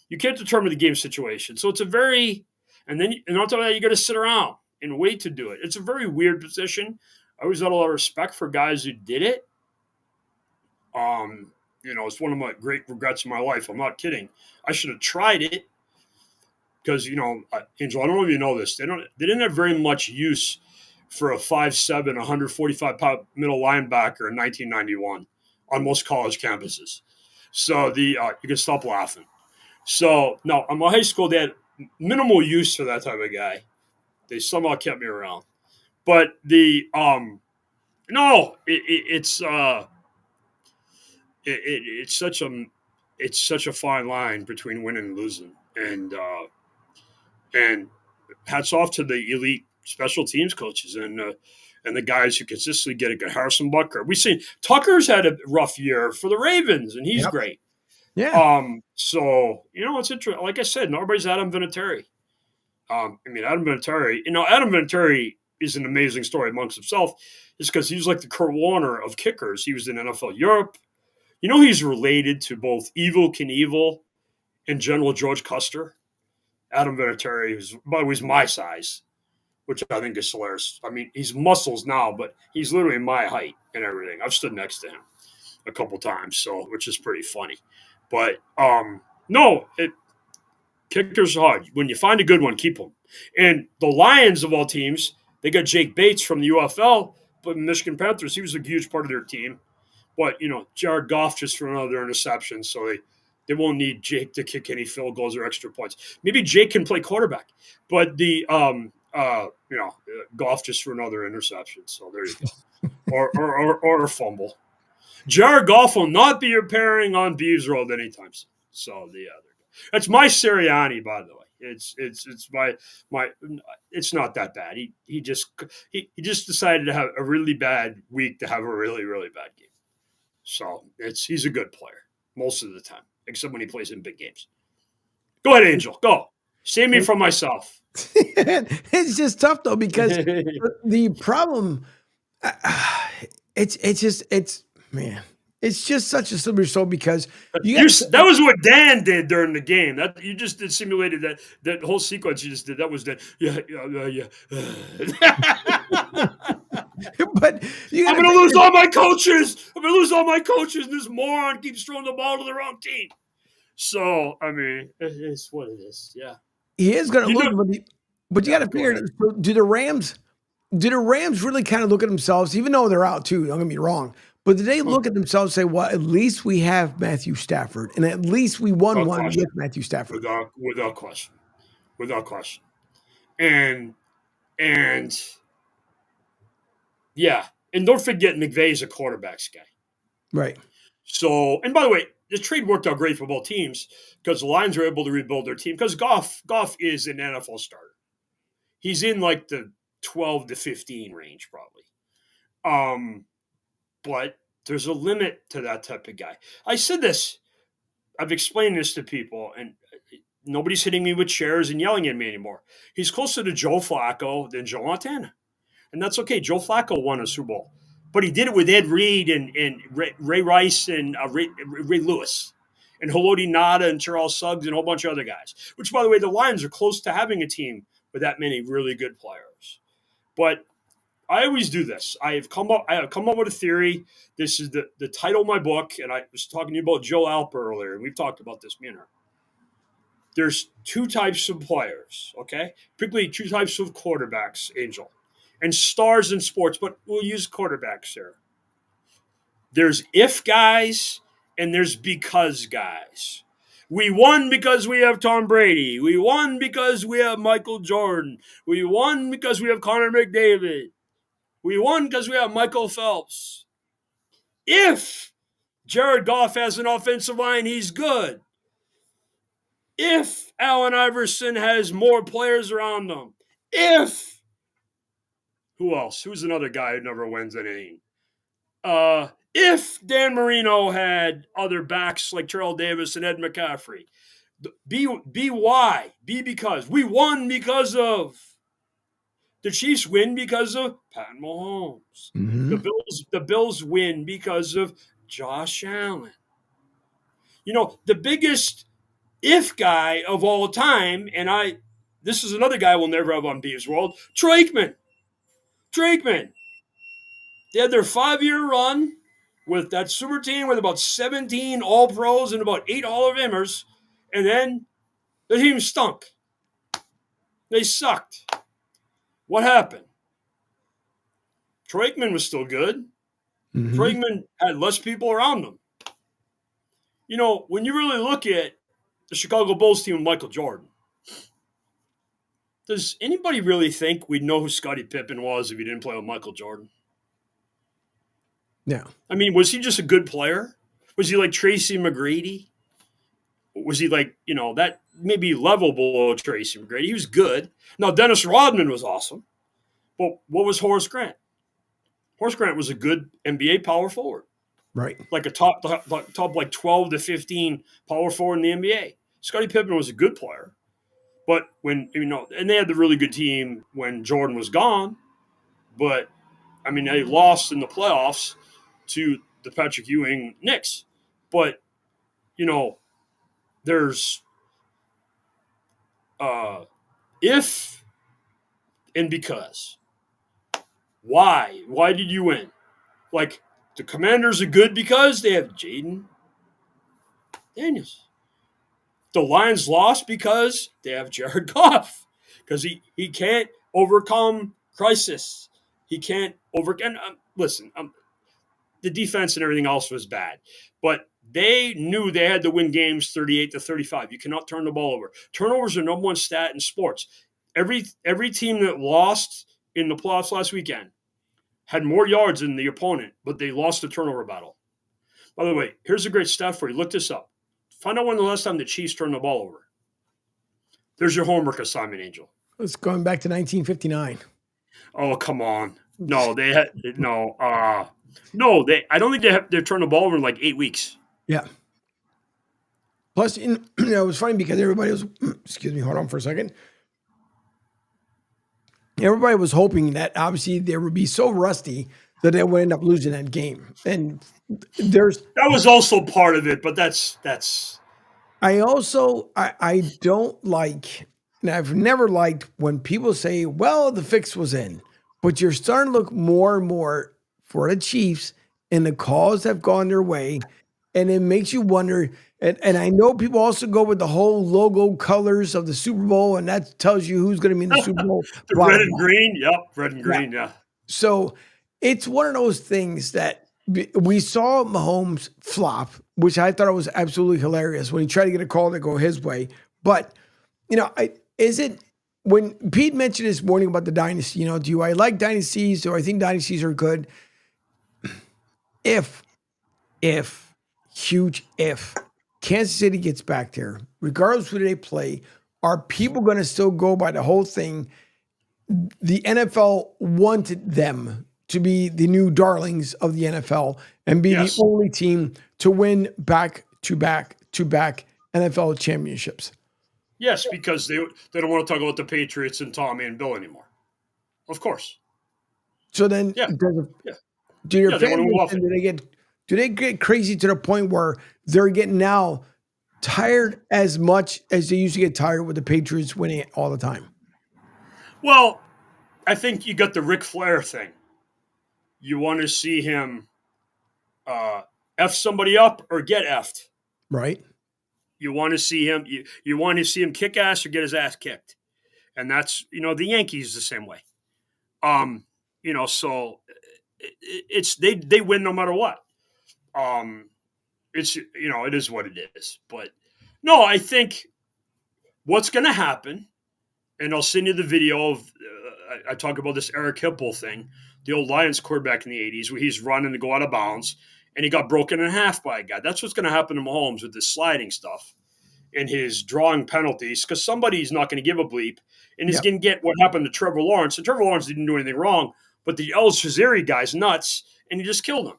You can't determine the game situation. So it's and on top of that, you got to sit around and wait to do it. It's a very weird position. I always had a lot of respect for guys who did it. It's one of my great regrets in my life. I'm not kidding. I should have tried it because, Angel, I don't know if you know this. They didn't have very much use for a 5'7", 145-pound middle linebacker in 1991 on most college campuses. So you can stop laughing. So, no, on my high school, they had minimal use for that type of guy. They somehow kept me around. But it's such a fine line between winning and losing. And hats off to the elite special teams coaches and the guys who consistently get it. Harrison Butker. We see Tucker's had a rough year for the Ravens, and he's great. Yeah. So it's interesting. Like I said, nobody's Adam Vinatieri. Adam Vinatieri is an amazing story amongst himself. It's because he was like the Kurt Warner of kickers. He was in NFL Europe. He's related to both Evel Knievel and General George Custer. Adam Vinatieri, was my size, which I think is hilarious. I mean, he's muscles now, but he's literally my height and everything. I've stood next to him. a couple times, so which is pretty funny. But no, kickers are hard. When you find a good one, keep them. And the Lions of all teams, they got Jake Bates from the UFL, but Michigan Panthers, he was a huge part of their team. But Jared Goff just for another interception, so they won't need Jake to kick any field goals or extra points. Maybe Jake can play quarterback, but the Goff just for another interception. So there you go, or a fumble. Jared Goff will not be appearing on Beav's Road anytime soon. So that's my Sirianni, by the way. It's my. It's not that bad. He just decided to have a really bad week to have a really really bad game. So he's a good player most of the time, except when he plays in big games. Go ahead, Angel. Go. Save me from myself. It's just tough though because the problem, man, it's just such a slippery slope because that was what Dan did during the game. That you just did simulated that whole sequence you just did. That was that. Yeah. But I'm going to lose all my coaches. I'm going to lose all my coaches. And this moron keeps throwing the ball to the wrong team. So, I mean, it's what it is. Yeah. He is going to lose, but you got to figure, do the Rams really kind of look at themselves, even though they're out too, don't get me wrong, but do they look at themselves and say, well, at least we have Matthew Stafford, and at least we won one with Matthew Stafford? Without question. Without question. And yeah, and don't forget McVay's a quarterbacks guy. Right. So, and by the way, the trade worked out great for both teams because the Lions were able to rebuild their team because Goff is an NFL starter. He's in like the 12 to 15 range probably. But there's a limit to that type of guy. I said this. I've explained this to people, and nobody's hitting me with chairs and yelling at me anymore. He's closer to Joe Flacco than Joe Montana. And that's okay. Joe Flacco won a Super Bowl. But he did it with Ed Reed and Ray Rice and Ray Lewis and Haloti Ngata and Charles Suggs and a whole bunch of other guys. Which, by the way, the Lions are close to having a team with that many really good players. But I always do this. I have come up with a theory. This is the title of my book, and I was talking to you about Joe Alper earlier, and we've talked about this, me and her. There's two types of players, okay? Particularly two types of quarterbacks, Angel. And stars in sports, but we'll use quarterbacks here. There's if guys and there's because guys. We won because we have Tom Brady. We won because we have Michael Jordan. We won because we have Connor McDavid. We won because we have Michael Phelps. If Jared Goff has an offensive line, he's good. If Allen Iverson has more players around them. Who else? Who's another guy who never wins anything? If Dan Marino had other backs like Terrell Davis and Ed McCaffrey. Why? Because. We won because of. The Chiefs win because of Pat Mahomes. Mm-hmm. The Bills win because of Josh Allen. The biggest if guy of all time, and this is another guy we'll never have on Beav's World, Troy Aikman. They had their 5-year run with that super team with about 17 All-Pros and about 8 Hall of Famers, and then the team stunk. They sucked. What happened? Troy Aikman was still good. Mm-hmm. Troy Aikman had less people around him. When you really look at the Chicago Bulls team with Michael Jordan, does anybody really think we'd know who Scottie Pippen was if he didn't play with Michael Jordan? No. I mean, was he just a good player? Was he like Tracy McGrady? Was he like, that maybe level below Tracy McGrady? He was good. Now, Dennis Rodman was awesome. But what was Horace Grant? Horace Grant was a good NBA power forward. Right. Like a top like 12 to 15 power forward in the NBA. Scottie Pippen was a good player. But when, and they had the really good team when Jordan was gone. But, I mean, they lost in the playoffs to the Patrick Ewing Knicks. But, there's if and because. Why? Why did you win? Like, The Commanders are good because they have Jaden Daniels. The Lions lost because they have Jared Goff. Because he can't overcome crisis. He can't overcome. Listen, the defense and everything else was bad. But they knew they had to win games 38-35. You cannot turn the ball over. Turnovers are number one stat in sports. Every team that lost in the playoffs last weekend had more yards than the opponent, but they lost the turnover battle. By the way, here's a great stat for you. Look this up. Find out when the last time the Chiefs turned the ball over. There's your homework assignment, Angel. It's going back to 1959. Oh, come on. No, they had no. No, they. I don't think they turned the ball over in like 8 weeks. Yeah. Plus, it was funny because everybody was. Excuse me. Hold on for a second. Everybody was hoping that obviously they would be so rusty that they would end up losing that game. And that was also part of it, but that's. I don't like, and I've never liked when people say, well, the fix was in, but you're starting to look more and more for the Chiefs and the calls have gone their way. And it makes you wonder. And I know people also go with the whole logo colors of the Super Bowl, and that tells you who's going to be in the Super Bowl. The red and green. Yep. Red and green. Yeah. So it's one of those things that we saw Mahomes flop, which I thought was absolutely hilarious when he tried to get a call to go his way. But, when Pete mentioned this morning about the dynasty, do I like dynasties or I think dynasties are good? If, huge if, Kansas City gets back there, regardless who they play, are people going to still go by the whole thing? The NFL wanted them to be the new darlings of the NFL and be the only team to win back-to-back NFL championships. Yes, because they don't want to talk about the Patriots and Tommy and Bill anymore. Of course. So then, do your fans do they get crazy to the point where they're getting now tired as much as they used to get tired with the Patriots winning it all the time? Well, I think you got the Ric Flair thing. You want to see him F somebody up or get F'd. Right. You want to see him. You want to see him kick ass or get his ass kicked, and that's the Yankees the same way. So it's they win no matter what. It's it is what it is. But no, I think what's going to happen, and I'll send you the video of I talk about this Eric Hipple thing, the old Lions quarterback in the 80s, where he's running to go out of bounds. And he got broken in half by a guy. That's what's going to happen to Mahomes with this sliding stuff and his drawing penalties, because somebody's not going to give a bleep, and he's going to get what happened to Trevor Lawrence. And Trevor Lawrence didn't do anything wrong, but the El Shaziri guy's nuts, and he just killed him.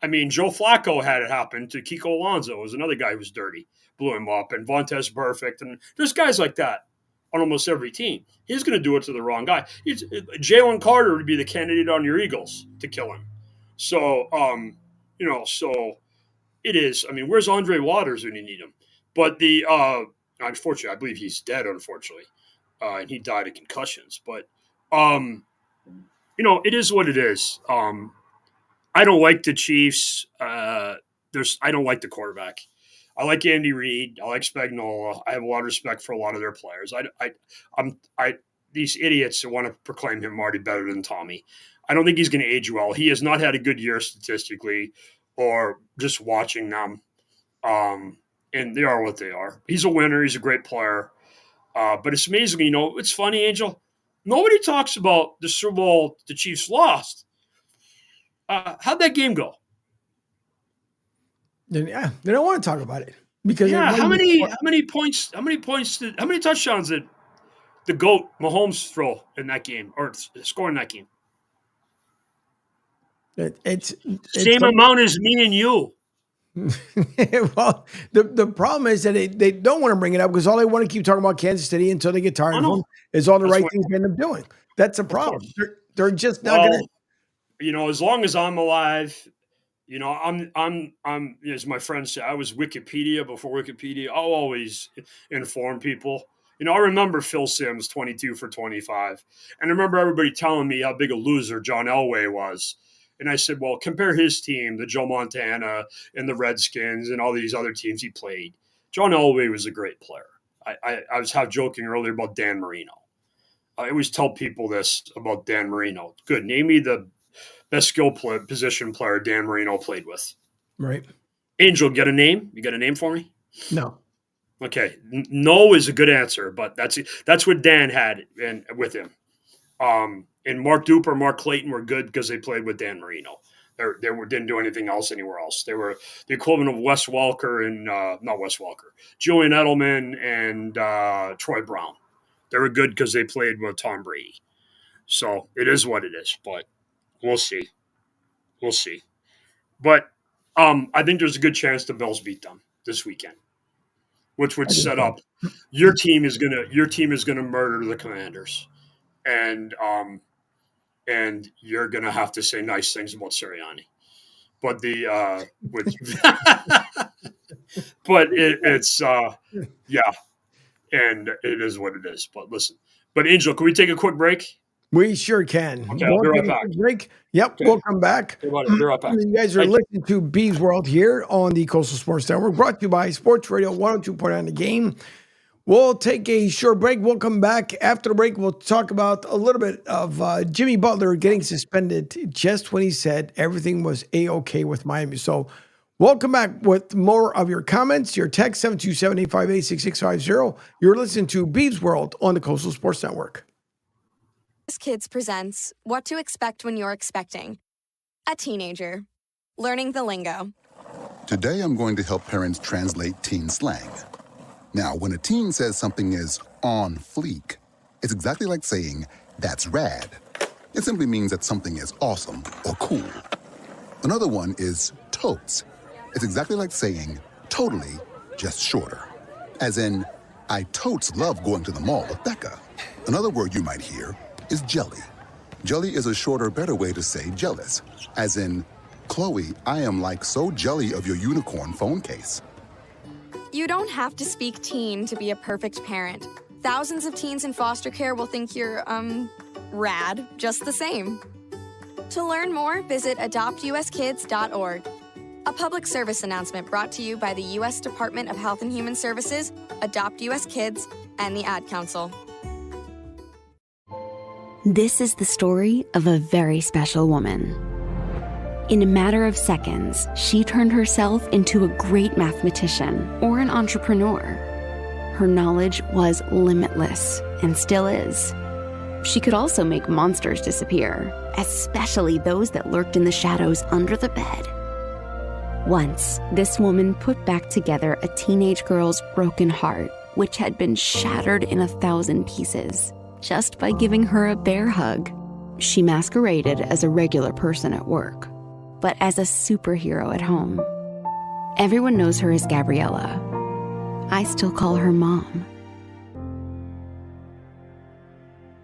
I mean, Joe Flacco had it happen to Kiko Alonso. Was another guy who was dirty, blew him up, and Vontez Perfect. And there's guys like that on almost every team. He's going to do it to the wrong guy. Jalen Carter would be the candidate on your Eagles to kill him. So, so it is. I mean, where's Andre Waters when you need him? But unfortunately, I believe he's dead, unfortunately. And he died of concussions. But, it is what it is. I don't like the Chiefs. I don't like the quarterback. I like Andy Reid. I like Spagnuolo. I have a lot of respect for a lot of their players. These idiots that want to proclaim him already better than Tommy. I don't think he's going to age well. He has not had a good year statistically, or just watching them. And they are what they are. He's a winner. He's a great player. But it's amazing. It's funny, Angel. Nobody talks about the Super Bowl the Chiefs lost. How'd that game go? They don't want to talk about it because how many touchdowns did the GOAT Mahomes throw in that game or score in that game? It's same amount as me and you. Well, the problem is that they don't want to bring it up because all they want to keep talking about Kansas City until they get tired of them is all the right things they end up doing. That's the problem. They're just not going to. As long as I'm alive, I'm as my friend said, I was Wikipedia before Wikipedia. I'll always inform people. I remember Phil Simms 22 for 25, and I remember everybody telling me how big a loser John Elway was. And I said, well, compare his team, the Joe Montana and the Redskins and all these other teams he played. John Elway was a great player. I was half joking earlier about Dan Marino. I always tell people this about Dan Marino. Good. Name me the best position player Dan Marino played with. Right. Angel, get a name? You got a name for me? No. Okay. No is a good answer, but that's what Dan had with him. And Mark Duper, Mark Clayton were good because they played with Dan Marino. Didn't do anything else anywhere else. They were the equivalent of Wes Welker and not Wes Welker, Julian Edelman and Troy Brown. They were good because they played with Tom Brady. So it is what it is, but we'll see. We'll see. But I think there's a good chance the Bills beat them this weekend, which would set up your team is gonna murder the Commanders, and you're gonna have to say nice things about Sirianni. But it's yeah, and it is what it is. But listen, Angel, can we take a quick break? We sure can. Okay, I'll be right back. Break. Yep, okay. We'll come back. Be right back. You guys are listening to Beav's World here on the Coastal Sports Network, brought to you by Sports Radio 102.9 The Game. We'll take a short break. We'll come back. After the break, we'll talk about a little bit of Jimmy Butler getting suspended just when he said everything was A-OK with Miami. So we'll come back with more of your comments, your text, 727-858-6650. You're listening to Beav's World on the Coastal Sports Network. Kids presents What to Expect When You're Expecting. A teenager. Learning the lingo. Today I'm going to help parents translate teen slang. Now, when a teen says something is on fleek, it's exactly like saying, that's rad. It simply means that something is awesome or cool. Another one is totes. It's exactly like saying, totally, just shorter. As in, I totes love going to the mall with Becca. Another word you might hear is jelly. Jelly is a shorter, better way to say jealous. As in, Chloe, I am like so jelly of your unicorn phone case. You don't have to speak teen to be a perfect parent. Thousands of teens in foster care will think you're, rad, just the same. To learn more, visit adoptuskids.org. A public service announcement brought to you by the U.S. Department of Health and Human Services, Adopt U.S. Kids, and the Ad Council. This is the story of a very special woman. In a matter of seconds, she turned herself into a great mathematician or an entrepreneur. Her knowledge was limitless and still is. She could also make monsters disappear, especially those that lurked in the shadows under the bed. Once, this woman put back together a teenage girl's broken heart, which had been shattered in 1,000 pieces, just by giving her a bear hug. She masqueraded as a regular person at work, but as a superhero at home. Everyone knows her as Gabriella. I still call her Mom.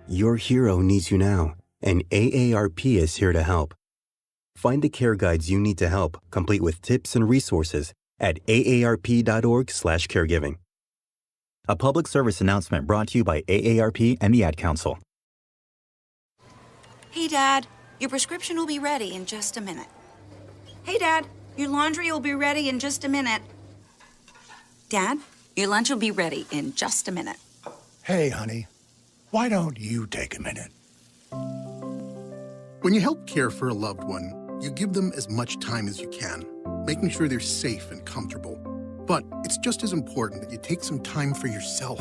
Your hero needs you now, and AARP is here to help. Find the care guides you need to help, complete with tips and resources at aarp.org/caregiving. A public service announcement brought to you by AARP and the Ad Council. Hey, Dad, your prescription will be ready in just a minute. Hey, Dad, your laundry will be ready in just a minute. Dad, your lunch will be ready in just a minute. Hey, honey, why don't you take a minute? When you help care for a loved one, you give them as much time as you can, making sure they're safe and comfortable. But it's just as important that you take some time for yourself.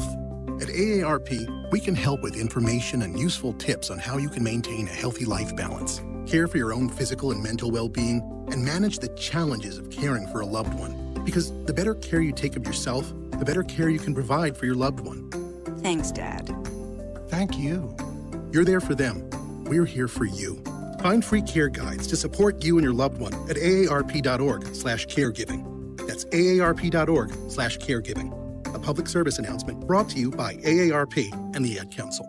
At AARP, we can help with information and useful tips on how you can maintain a healthy life balance, care for your own physical and mental well-being, and manage the challenges of caring for a loved one. Because the better care you take of yourself, the better care you can provide for your loved one. Thanks, Dad. Thank you. You're there for them. We're here for you. Find free care guides to support you and your loved one at aarp.org/caregiving. That's aarp.org/caregiving. A public service announcement brought to you by AARP and the Ad Council.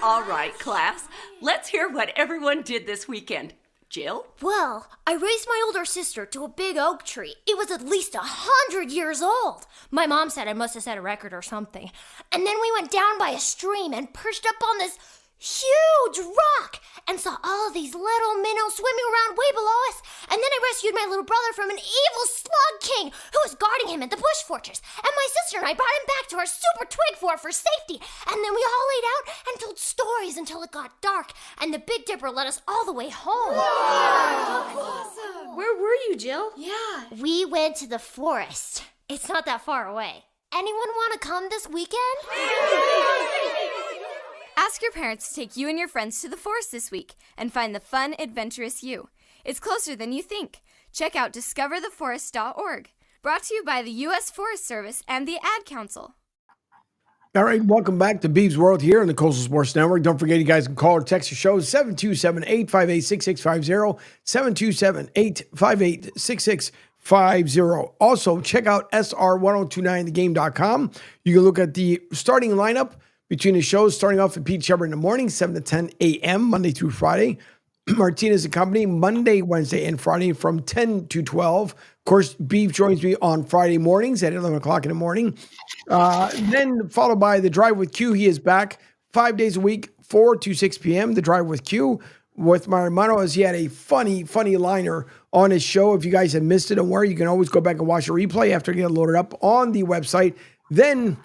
All right, class, let's hear what everyone did this weekend. Jill? Well, I raised my older sister to a big oak tree. It was at least 100 years old. My mom said I must have set a record or something. And then we went down by a stream and perched up on this huge rock and saw all these little minnows swimming around way below us. And then I rescued my little brother from an evil slug king who was guarding him at the bush fortress. And my sister and I brought him back to our super twig fort for safety. And then we all laid out and told stories until it got dark. And the Big Dipper led us all the way home. Awesome. Where were you, Jill? Yeah. We went to the forest. It's not that far away. Anyone want to come this weekend? Ask your parents to take you and your friends to the forest this week and find the fun, adventurous you. It's closer than you think. Check out discovertheforest.org. Brought to you by the U.S. Forest Service and the Ad Council. All right, welcome back to Beav's World here on the Coastal Sports Network. Don't forget, you guys can call or text the show 727-858-6650, 727-858-6650. Also, check out sr1029thegame.com. You can look at the starting lineup between the shows, starting off with Pete Shepard in the morning, 7 to 10 a.m., Monday through Friday. Martinez and Company, Monday, Wednesday, and Friday from 10 to 12. Of course, Beav joins me on Friday mornings at 11 o'clock in the morning. Then followed by The Drive with Q. He is back 5 days a week, 4 to 6 p.m. The Drive with Q with my hermano, as he had a funny liner on his show. If you guys have missed it, don't worry. You can always go back and watch a replay after you get it loaded up on the website. Then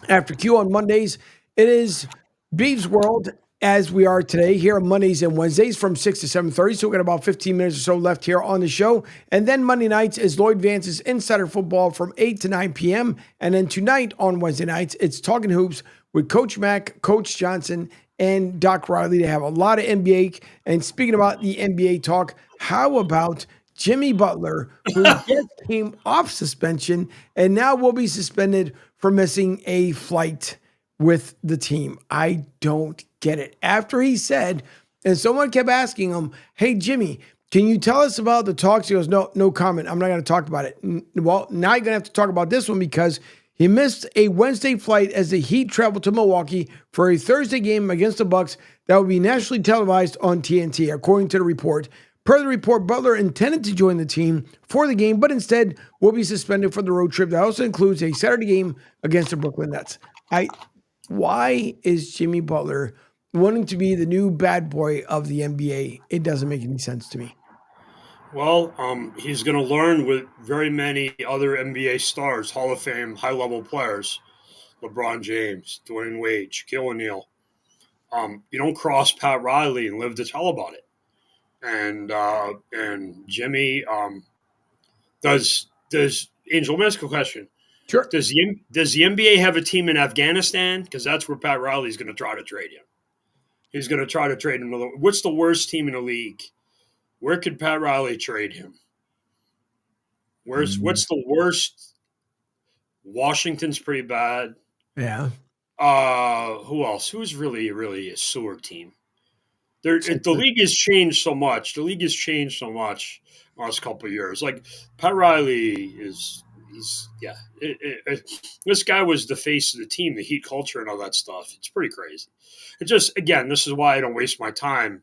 after Q on Mondays, it is Beav's World as we are today here on Mondays and Wednesdays from 6 to 7:30. So we've got about 15 minutes or so left here on the show. And then Monday nights is Lloyd Vance's Insider Football from 8 to 9 p.m. And then tonight on Wednesday nights, it's Talking Hoops with Coach Mack, Coach Johnson, and Doc Riley. They have a lot of NBA. And speaking about the NBA talk, how about Jimmy Butler, who just came off suspension and now will be suspended for missing a flight with the team? I don't get it. After he said, and someone kept asking him, hey, Jimmy, can you tell us about the talks? He goes, no comment. I'm not going to talk about it. Well, now you're going to have to talk about this one because he missed a Wednesday flight as the Heat traveled to Milwaukee for a Thursday game against the Bucks that will be nationally televised on TNT, according to the report. Per the report, Butler intended to join the team for the game, but instead will be suspended for the road trip that also includes a Saturday game against the Brooklyn Nets. Why is Jimmy Butler wanting to be the new bad boy of the NBA? It doesn't make any sense to me. Well, he's going to learn with very many other NBA stars, Hall of Fame, high-level players, LeBron James, Dwayne Wade, Shaquille O'Neal. You don't cross Pat Riley and live to tell about it. And Jimmy, does Angel, let me ask you a question. Sure. Does the NBA have a team in Afghanistan? Because that's where Pat Riley's going to try to trade him. He's going to try to trade him. What's the worst team in the league? Where could Pat Riley trade him? What's the worst? Washington's pretty bad. Yeah. Who else? Who's really a sewer team? The league has changed so much. The last couple of years. Like Pat Riley this guy was the face of the team, the Heat culture and all that stuff. It's pretty crazy. It just, again, this is why I don't waste my time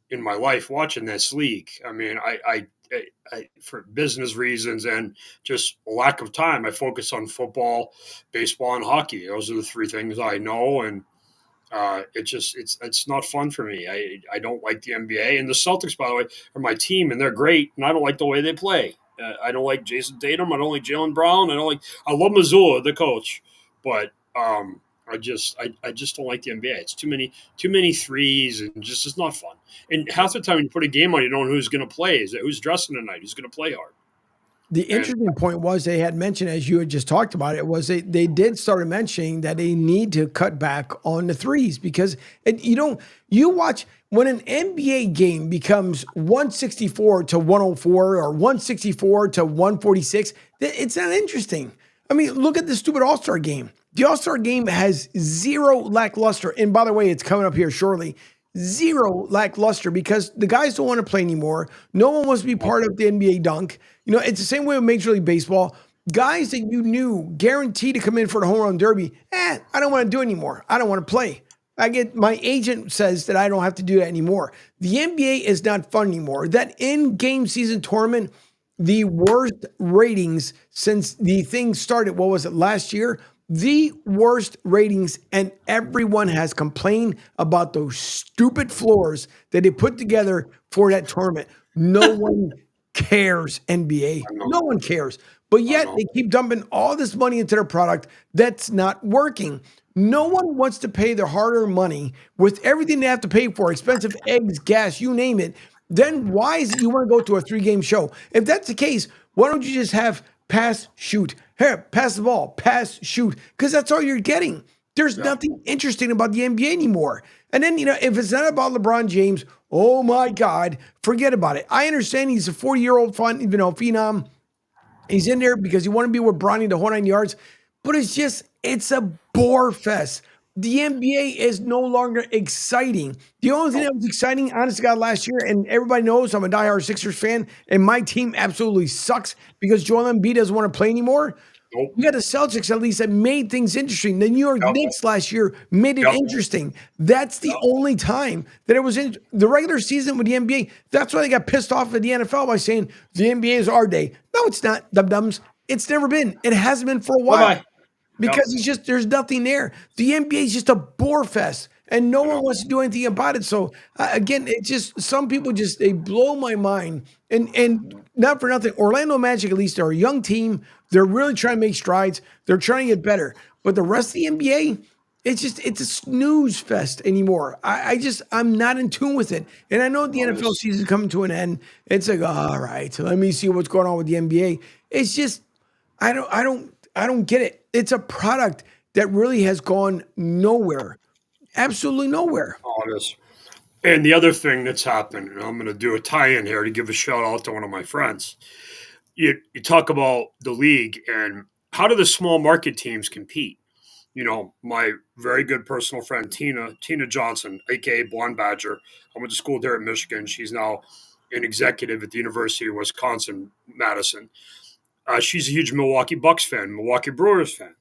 in my life watching this league. I mean, I for business reasons and just lack of time, I focus on football, baseball, and hockey. Those are the three things I know, and it's not fun for me. I don't like the NBA, and the Celtics, by the way, are my team, and they're great, and I don't like the way they play. I don't like Jason Tatum. I don't like Jaylen Brown. I love Mazzulla, the coach, but I just don't like the NBA. It's too many threes, and just it's not fun. And half the time when you put a game on, you don't know who's going to play. Is it who's dressing tonight? Who's going to play hard? The interesting point was they had mentioned, as you had just talked about it, was they did start mentioning that they need to cut back on the threes because you watch when an NBA game becomes 164 to 104 or 164 to 146, it's not interesting. I mean, look at the stupid All-Star game. The All-Star game has zero lackluster. And by the way, it's coming up here shortly. Zero lackluster because the guys don't want to play anymore. No one wants to be part of the NBA dunk. It's the same way with Major League Baseball. Guys that you knew guaranteed to come in for the home run derby, I don't want to do it anymore. I don't want to play. My agent says that I don't have to do that anymore. The NBA is not fun anymore. That in-game season tournament, the worst ratings since the thing started, what was it, last year? The worst ratings, and everyone has complained about those stupid floors that they put together for that tournament. No one cares, NBA. No one cares. But yet they keep dumping all this money into their product that's not working. No one wants to pay their hard-earned money with everything they have to pay for, expensive eggs, gas, you name it. Then why is it you want to go to a 3-game show? If that's the case, why don't you just have pass, shoot? Here, pass the ball, pass, shoot, because that's all you're getting. There's nothing interesting about the NBA anymore. And then, if it's not about LeBron James, oh my God, forget about it. I understand he's a 40-year-old phenom. He's in there because he wanted to be with Bronny the whole 9 yards, but it's a bore fest. The NBA is no longer exciting. The only thing that was exciting, honest to God, last year, and everybody knows I'm a diehard Sixers fan, and my team absolutely sucks because Joel Embiid doesn't want to play anymore. Nope. You got the Celtics at least that made things interesting. The New York Knicks last year made it interesting. That's the only time that it was in the regular season with the NBA. That's why they got pissed off at the NFL by saying the NBA is our day. No, it's not, dum-dums. It's never been. It hasn't been for a while. Bye-bye. Because there's nothing there. The NBA is just a bore fest, and no one wants to do anything about it. So again, some people they blow my mind. And not for nothing, Orlando Magic, at least they're a young team. They're really trying to make strides. They're trying to get better. But the rest of the NBA, it's a snooze fest anymore. I'm not in tune with it. And I know the NFL season is coming to an end. It's like, all right, so let me see what's going on with the NBA. It's just, I don't get it. It's a product that really has gone nowhere. Absolutely nowhere. Oh, it is. And the other thing that's happened, and I'm going to do a tie-in here to give a shout out to one of my friends. You talk about the league and how do the small market teams compete? My very good personal friend, Tina Johnson, aka Blonde Badger. I went to school there at Michigan. She's now an executive at the University of Wisconsin, Madison. She's a huge Milwaukee Bucks fan, Milwaukee Brewers fan.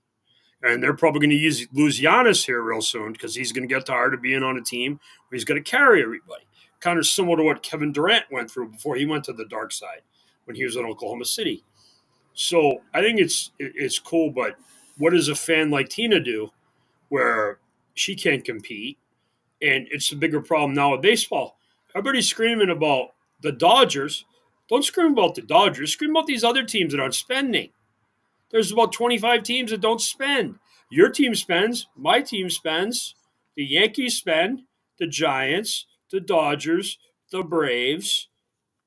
And they're probably going to lose Giannis here real soon because he's going to get tired of being on a team where he's going to carry everybody. Kind of similar to what Kevin Durant went through before he went to the dark side when he was in Oklahoma City. So I think it's cool, but what does a fan like Tina do where she can't compete? And it's a bigger problem now with baseball. Everybody's screaming about the Dodgers. Don't scream about the Dodgers. Scream about these other teams that aren't spending. There's about 25 teams that don't spend. Your team spends. My team spends. The Yankees spend. The Giants, the Dodgers, the Braves,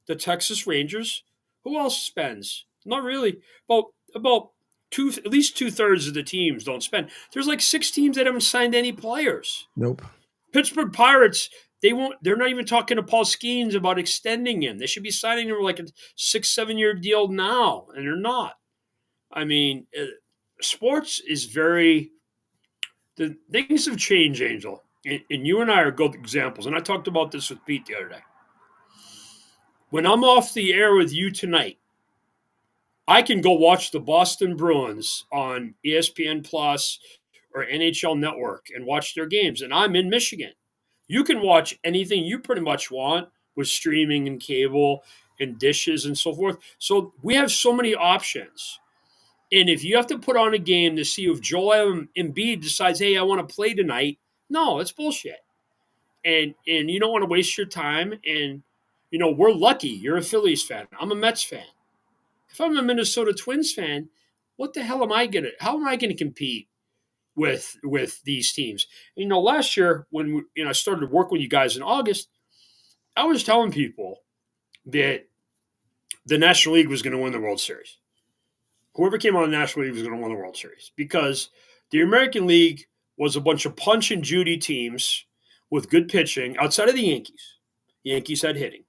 the Texas Rangers. Who else spends? Not really. About at least 2/3 of the teams don't spend. There's like 6 teams that haven't signed any players. Nope. Pittsburgh Pirates, they're not even talking to Paul Skeens about extending him. They should be signing him like a 6-7 year deal now, and they're not. I mean, sports is the things have changed, Angel. And you and I are good examples. And I talked about this with Pete the other day. When I'm off the air with you tonight, I can go watch the Boston Bruins on ESPN Plus or NHL Network and watch their games. And I'm in Michigan. You can watch anything you pretty much want with streaming and cable and dishes and so forth. So we have so many options. And if you have to put on a game to see if Joel Embiid decides, hey, I want to play tonight, no, that's bullshit. And you don't want to waste your time. And, we're lucky. You're a Phillies fan. I'm a Mets fan. If I'm a Minnesota Twins fan, how am I going to compete with these teams? Last year when I started to work with you guys in August, I was telling people that the National League was going to win the World Series. Whoever came on the National League was going to win the World Series because the American League was a bunch of punch and Judy teams with good pitching outside of the Yankees. The Yankees had hitting.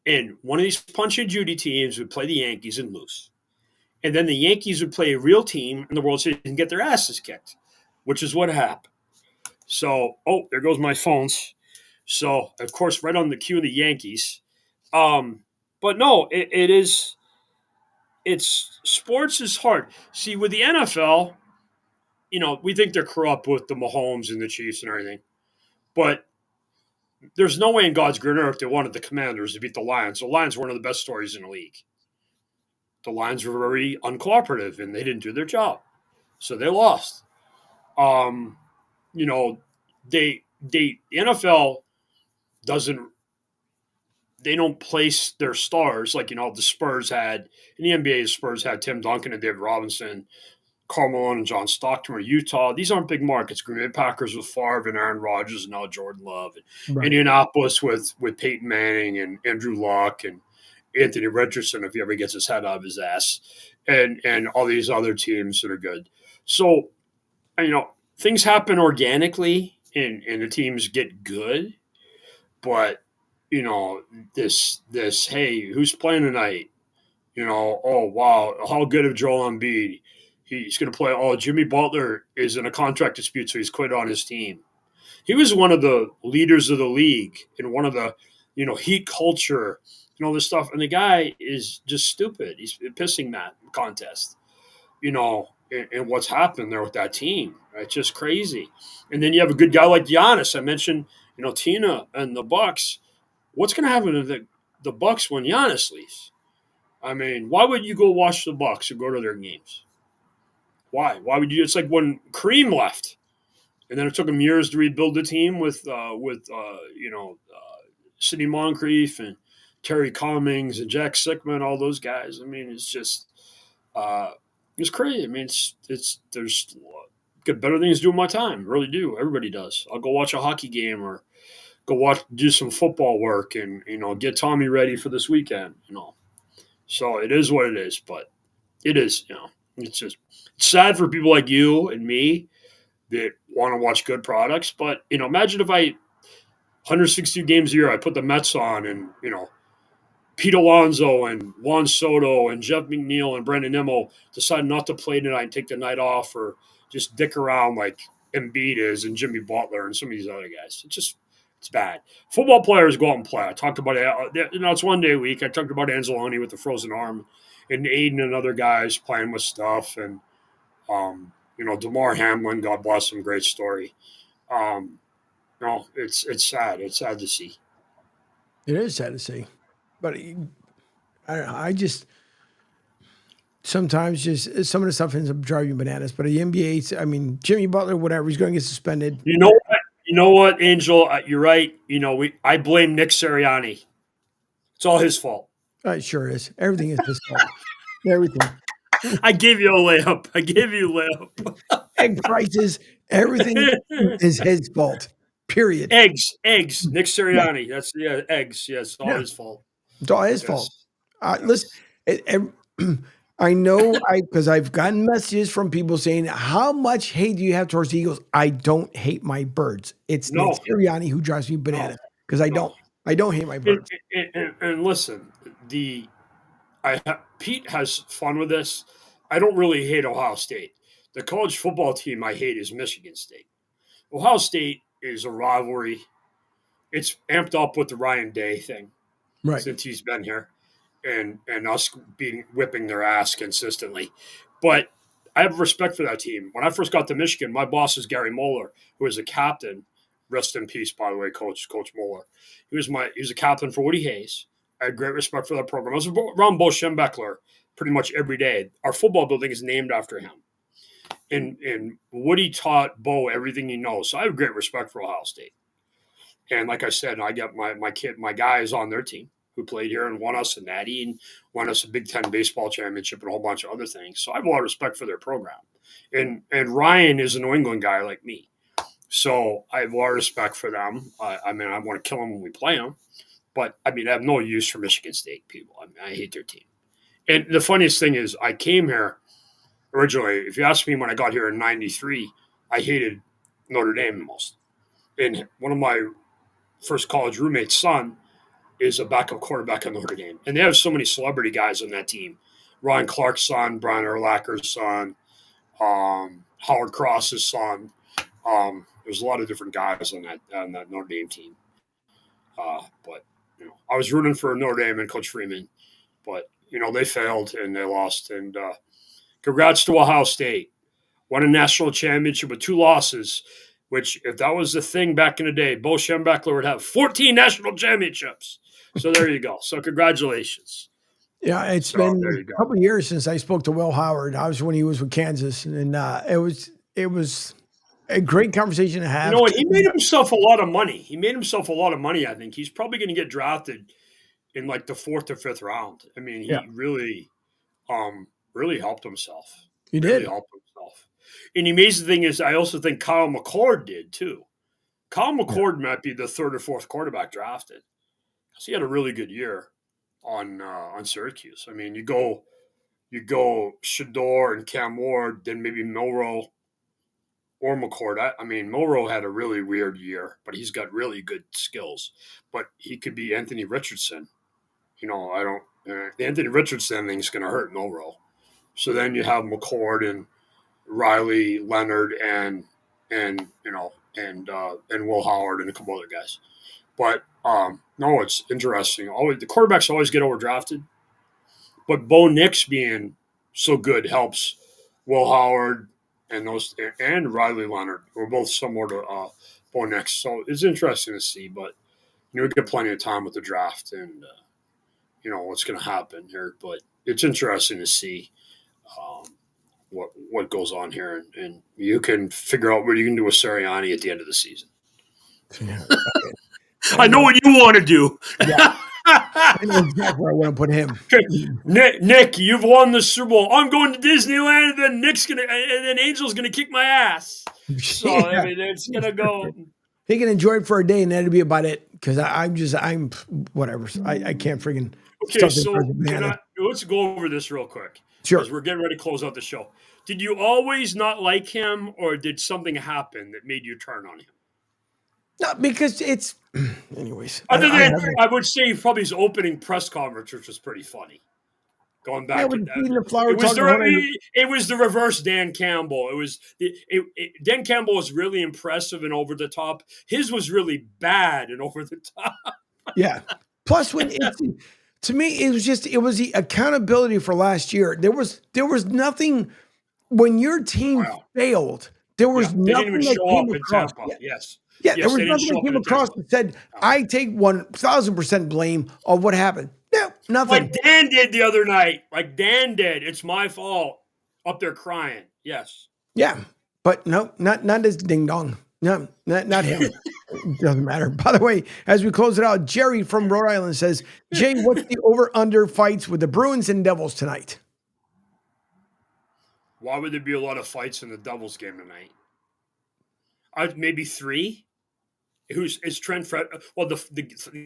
And one of these punch and Judy teams would play the Yankees and lose. And then the Yankees would play a real team in the World Series and get their asses kicked, which is what happened. So, there goes my phones. So, of course, right on the cue of the Yankees. But no, sports is hard. See, with the NFL, we think they're corrupt with the Mahomes and the Chiefs and everything. But there's no way in God's green earth they wanted the Commanders to beat the Lions. The Lions were one of the best stories in the league. The Lions were very uncooperative, and they didn't do their job. So they lost. You know, the NFL doesn't they don't place their stars like, the Spurs had in the NBA. The Spurs had Tim Duncan and David Robinson, Karl Malone and John Stockton, or Utah. These aren't big markets. Green Bay Packers with Favre and Aaron Rodgers and now Jordan Love. And Right. Indianapolis with Peyton Manning and Andrew Luck and Anthony Richardson, if he ever gets his head out of his ass, and all these other teams that are good. So, things happen organically and the teams get good. But, this, hey, who's playing tonight? Oh, wow, how good of Joel Embiid. He's going to play. Oh, Jimmy Butler is in a contract dispute, so he's quit on his team. He was one of the leaders of the league and one of the, heat culture and all this stuff. And the guy is just stupid. He's pissing that contest, and what's happened there with that team. It's just crazy. And then you have a good guy like Giannis. I mentioned, Tina and the Bucks. What's going to happen to the Bucks when Giannis leaves? I mean, why would you go watch the Bucks or go to their games? Why? Why would you? It's like when Kareem left, and then it took him years to rebuild the team with Sidney Moncrief and Terry Cummings and Jack Sickman, all those guys. I mean, it's just it's crazy. I mean, there's got better things to do with my time. Really do. Everybody does. I'll go watch a hockey game or go do some football work and get Tommy ready for this weekend. So it is what it is, but it is, it's just it's sad for people like you and me that want to watch good products. But, imagine if 162 games a year, I put the Mets on and, Pete Alonso and Juan Soto and Jeff McNeil and Brandon Nimmo decide not to play tonight and take the night off or just dick around like Embiid is and Jimmy Butler and some of these other guys. It's bad. Football players go out and play. I talked about it. It's one day a week. I talked about Anzalone with the frozen arm, and Aiden and other guys playing with stuff, and Damar Hamlin, God bless him, great story. It's sad. It's sad to see. It is sad to see, but I just sometimes just some of the stuff ends up driving you bananas. But the NBA, I mean, Jimmy Butler, whatever, he's going to get suspended. You know what, Angel? You're right. I blame Nick Sirianni. It's all his fault. It sure is. Everything is his fault. Everything. I gave you a layup. Egg prices, everything is his fault. Period. Eggs. Nick Sirianni. Yeah. That's eggs. Yes, all his fault. It's all his fault. Listen, I know because I've gotten messages from people saying, how much hate do you have towards the Eagles? I don't hate my birds. It's Nick Sirianni who drives me bananas because I don't hate my birds. And listen, Pete has fun with this. I don't really hate Ohio State. The college football team I hate is Michigan State. Ohio State is a rivalry. It's amped up with the Ryan Day thing, right? Since he's been here. And us whipping their ass consistently. But I have respect for that team. When I first got to Michigan, my boss is Gary Moeller, who was a captain. Rest in peace, by the way, Coach Moeller. He was a captain for Woody Hayes. I had great respect for that program. I was around Bo Schembechler pretty much every day. Our football building is named after him. And Woody taught Bo everything he knows. So I have great respect for Ohio State. And like I said, I got my guys on their team who played here and won us a Natty and won us a Big Ten baseball championship and a whole bunch of other things. So I have a lot of respect for their program. And Ryan is a New England guy like me. So I have a lot of respect for them. I want to kill them when we play them. But, I have no use for Michigan State people. I hate their team. And the funniest thing is I came here originally. If you ask me when I got here in 93, I hated Notre Dame the most. And one of my first college roommate's son is a backup quarterback on Notre Dame. And they have so many celebrity guys on that team. Ryan Clark's son, Brian Urlacher's son, Howard Cross's son. There's a lot of different guys on that Notre Dame team. But I was rooting for Notre Dame and Coach Freeman. But, they failed and they lost. And congrats to Ohio State. Won a national championship with 2 losses which if that was the thing back in the day, Bo Schembechler would have 14 national championships. So there you go. So congratulations. Yeah, it's been a couple of years since I spoke to Will Howard. I was when he was with Kansas, and it was a great conversation to have. You know, and he made himself a lot of money. I think he's probably going to get drafted in like the 4th or 5th round. I mean, he really helped himself. He did. Really helped himself. And the amazing thing is, I also think Kyle McCord did too. Kyle McCord might be the 3rd or 4th quarterback drafted because he had a really good year on Syracuse. I mean, you go Shador and Cam Ward, then maybe Milroe or McCord. I mean, Milroe had a really weird year, but he's got really good skills. But he could be Anthony Richardson. You know, the Anthony Richardson thing is going to hurt Milroe. So then you have McCord and Riley Leonard and Will Howard and a couple other guys. But no, it's interesting. The quarterbacks always get overdrafted, but Bo Nix being so good helps Will Howard and Riley Leonard. We're both similar to Bo Nix, so it's interesting to see. But we get plenty of time with the draft and what's going to happen here. But it's interesting to see what goes on here, and you can figure out what you can do with Sirianni at the end of the season. Yeah. I know what you want to do. Yeah. I know exactly where I want to put him. Okay. Nick, you've won the Super Bowl. I'm going to Disneyland, and then Angel's gonna kick my ass. So I mean, it's gonna go. He can enjoy it for a day, and that'll be about it. Because I'm whatever. I can't freaking. Okay, so let's go over this real quick. Sure. Because we're getting ready to close out the show. Did you always not like him, or did something happen that made you turn on him? No, because it's anyways. Other than I would say probably his opening press conference, which was pretty funny. Going back to that. It was the reverse Dan Campbell. Dan Campbell was really impressive and over the top. His was really bad and over the top. Yeah. Plus, to me, it was the accountability for last year. There was nothing when your team failed. There was nothing that came across. Yes. Yeah, there was nothing that came across that said, I take 1,000% blame of what happened. No, nothing. Like Dan did the other night. Like Dan did. It's my fault. Up there crying. Yes. Yeah. But no, not his ding dong. No, not him. It doesn't matter. By the way, as we close it out, Jerry from Rhode Island says, Jay, what's the over-under fights with the Bruins and Devils tonight? Why would there be a lot of fights in the Devils game tonight? Maybe 3. Is Trent Fred? Well, the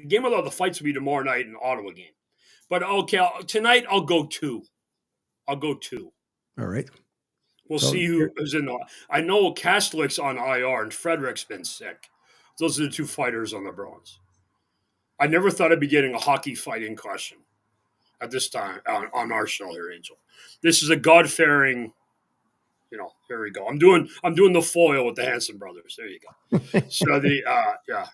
game with all the fights will be tomorrow night in the Ottawa game. But okay, tonight I'll go 2. All right. We'll see who's in the. I know Kastlik's on IR and Frederick's been sick. Those are the 2 fighters on the Bruins. I never thought I'd be getting a hockey fighting question at this time on our show here, Angel. This is a God-fearing. Here we go. I'm doing the foil with the Hanson brothers. There you go. So yeah.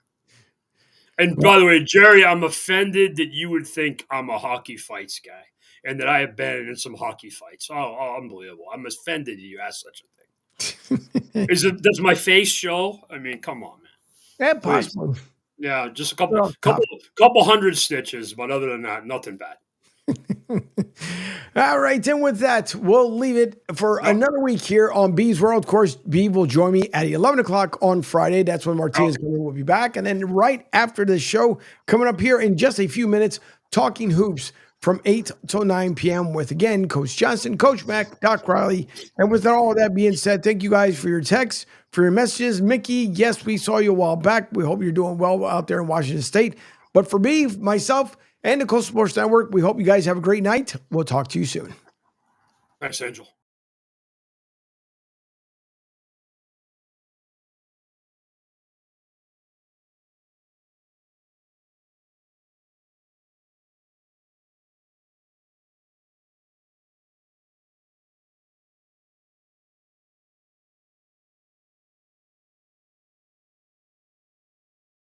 And by the way, Jerry, I'm offended that you would think I'm a hockey fights guy and that I have been in some hockey fights. Oh, unbelievable. I'm offended that you asked such a thing. Does my face show? I mean, come on, man. Yeah, possible. Yeah, just a couple hundred stitches, but other than that, nothing bad. All right, and with that, we'll leave it for another week here on Beav's World. Of course, Beav will join me at 11 o'clock on Friday. That's when Martinez will be back. And then right after the show, coming up here in just a few minutes, Talking Hoops from 8 till 9 p.m. with, again, Coach Johnson, Coach Mack, Doc Riley. And with all of that being said, thank you guys for your texts, for your messages. Mickey, yes, we saw you a while back. We hope you're doing well out there in Washington State. But for Beav, myself, and the Coastal Sports Network, we hope you guys have a great night. We'll talk to you soon. Thanks, Angel.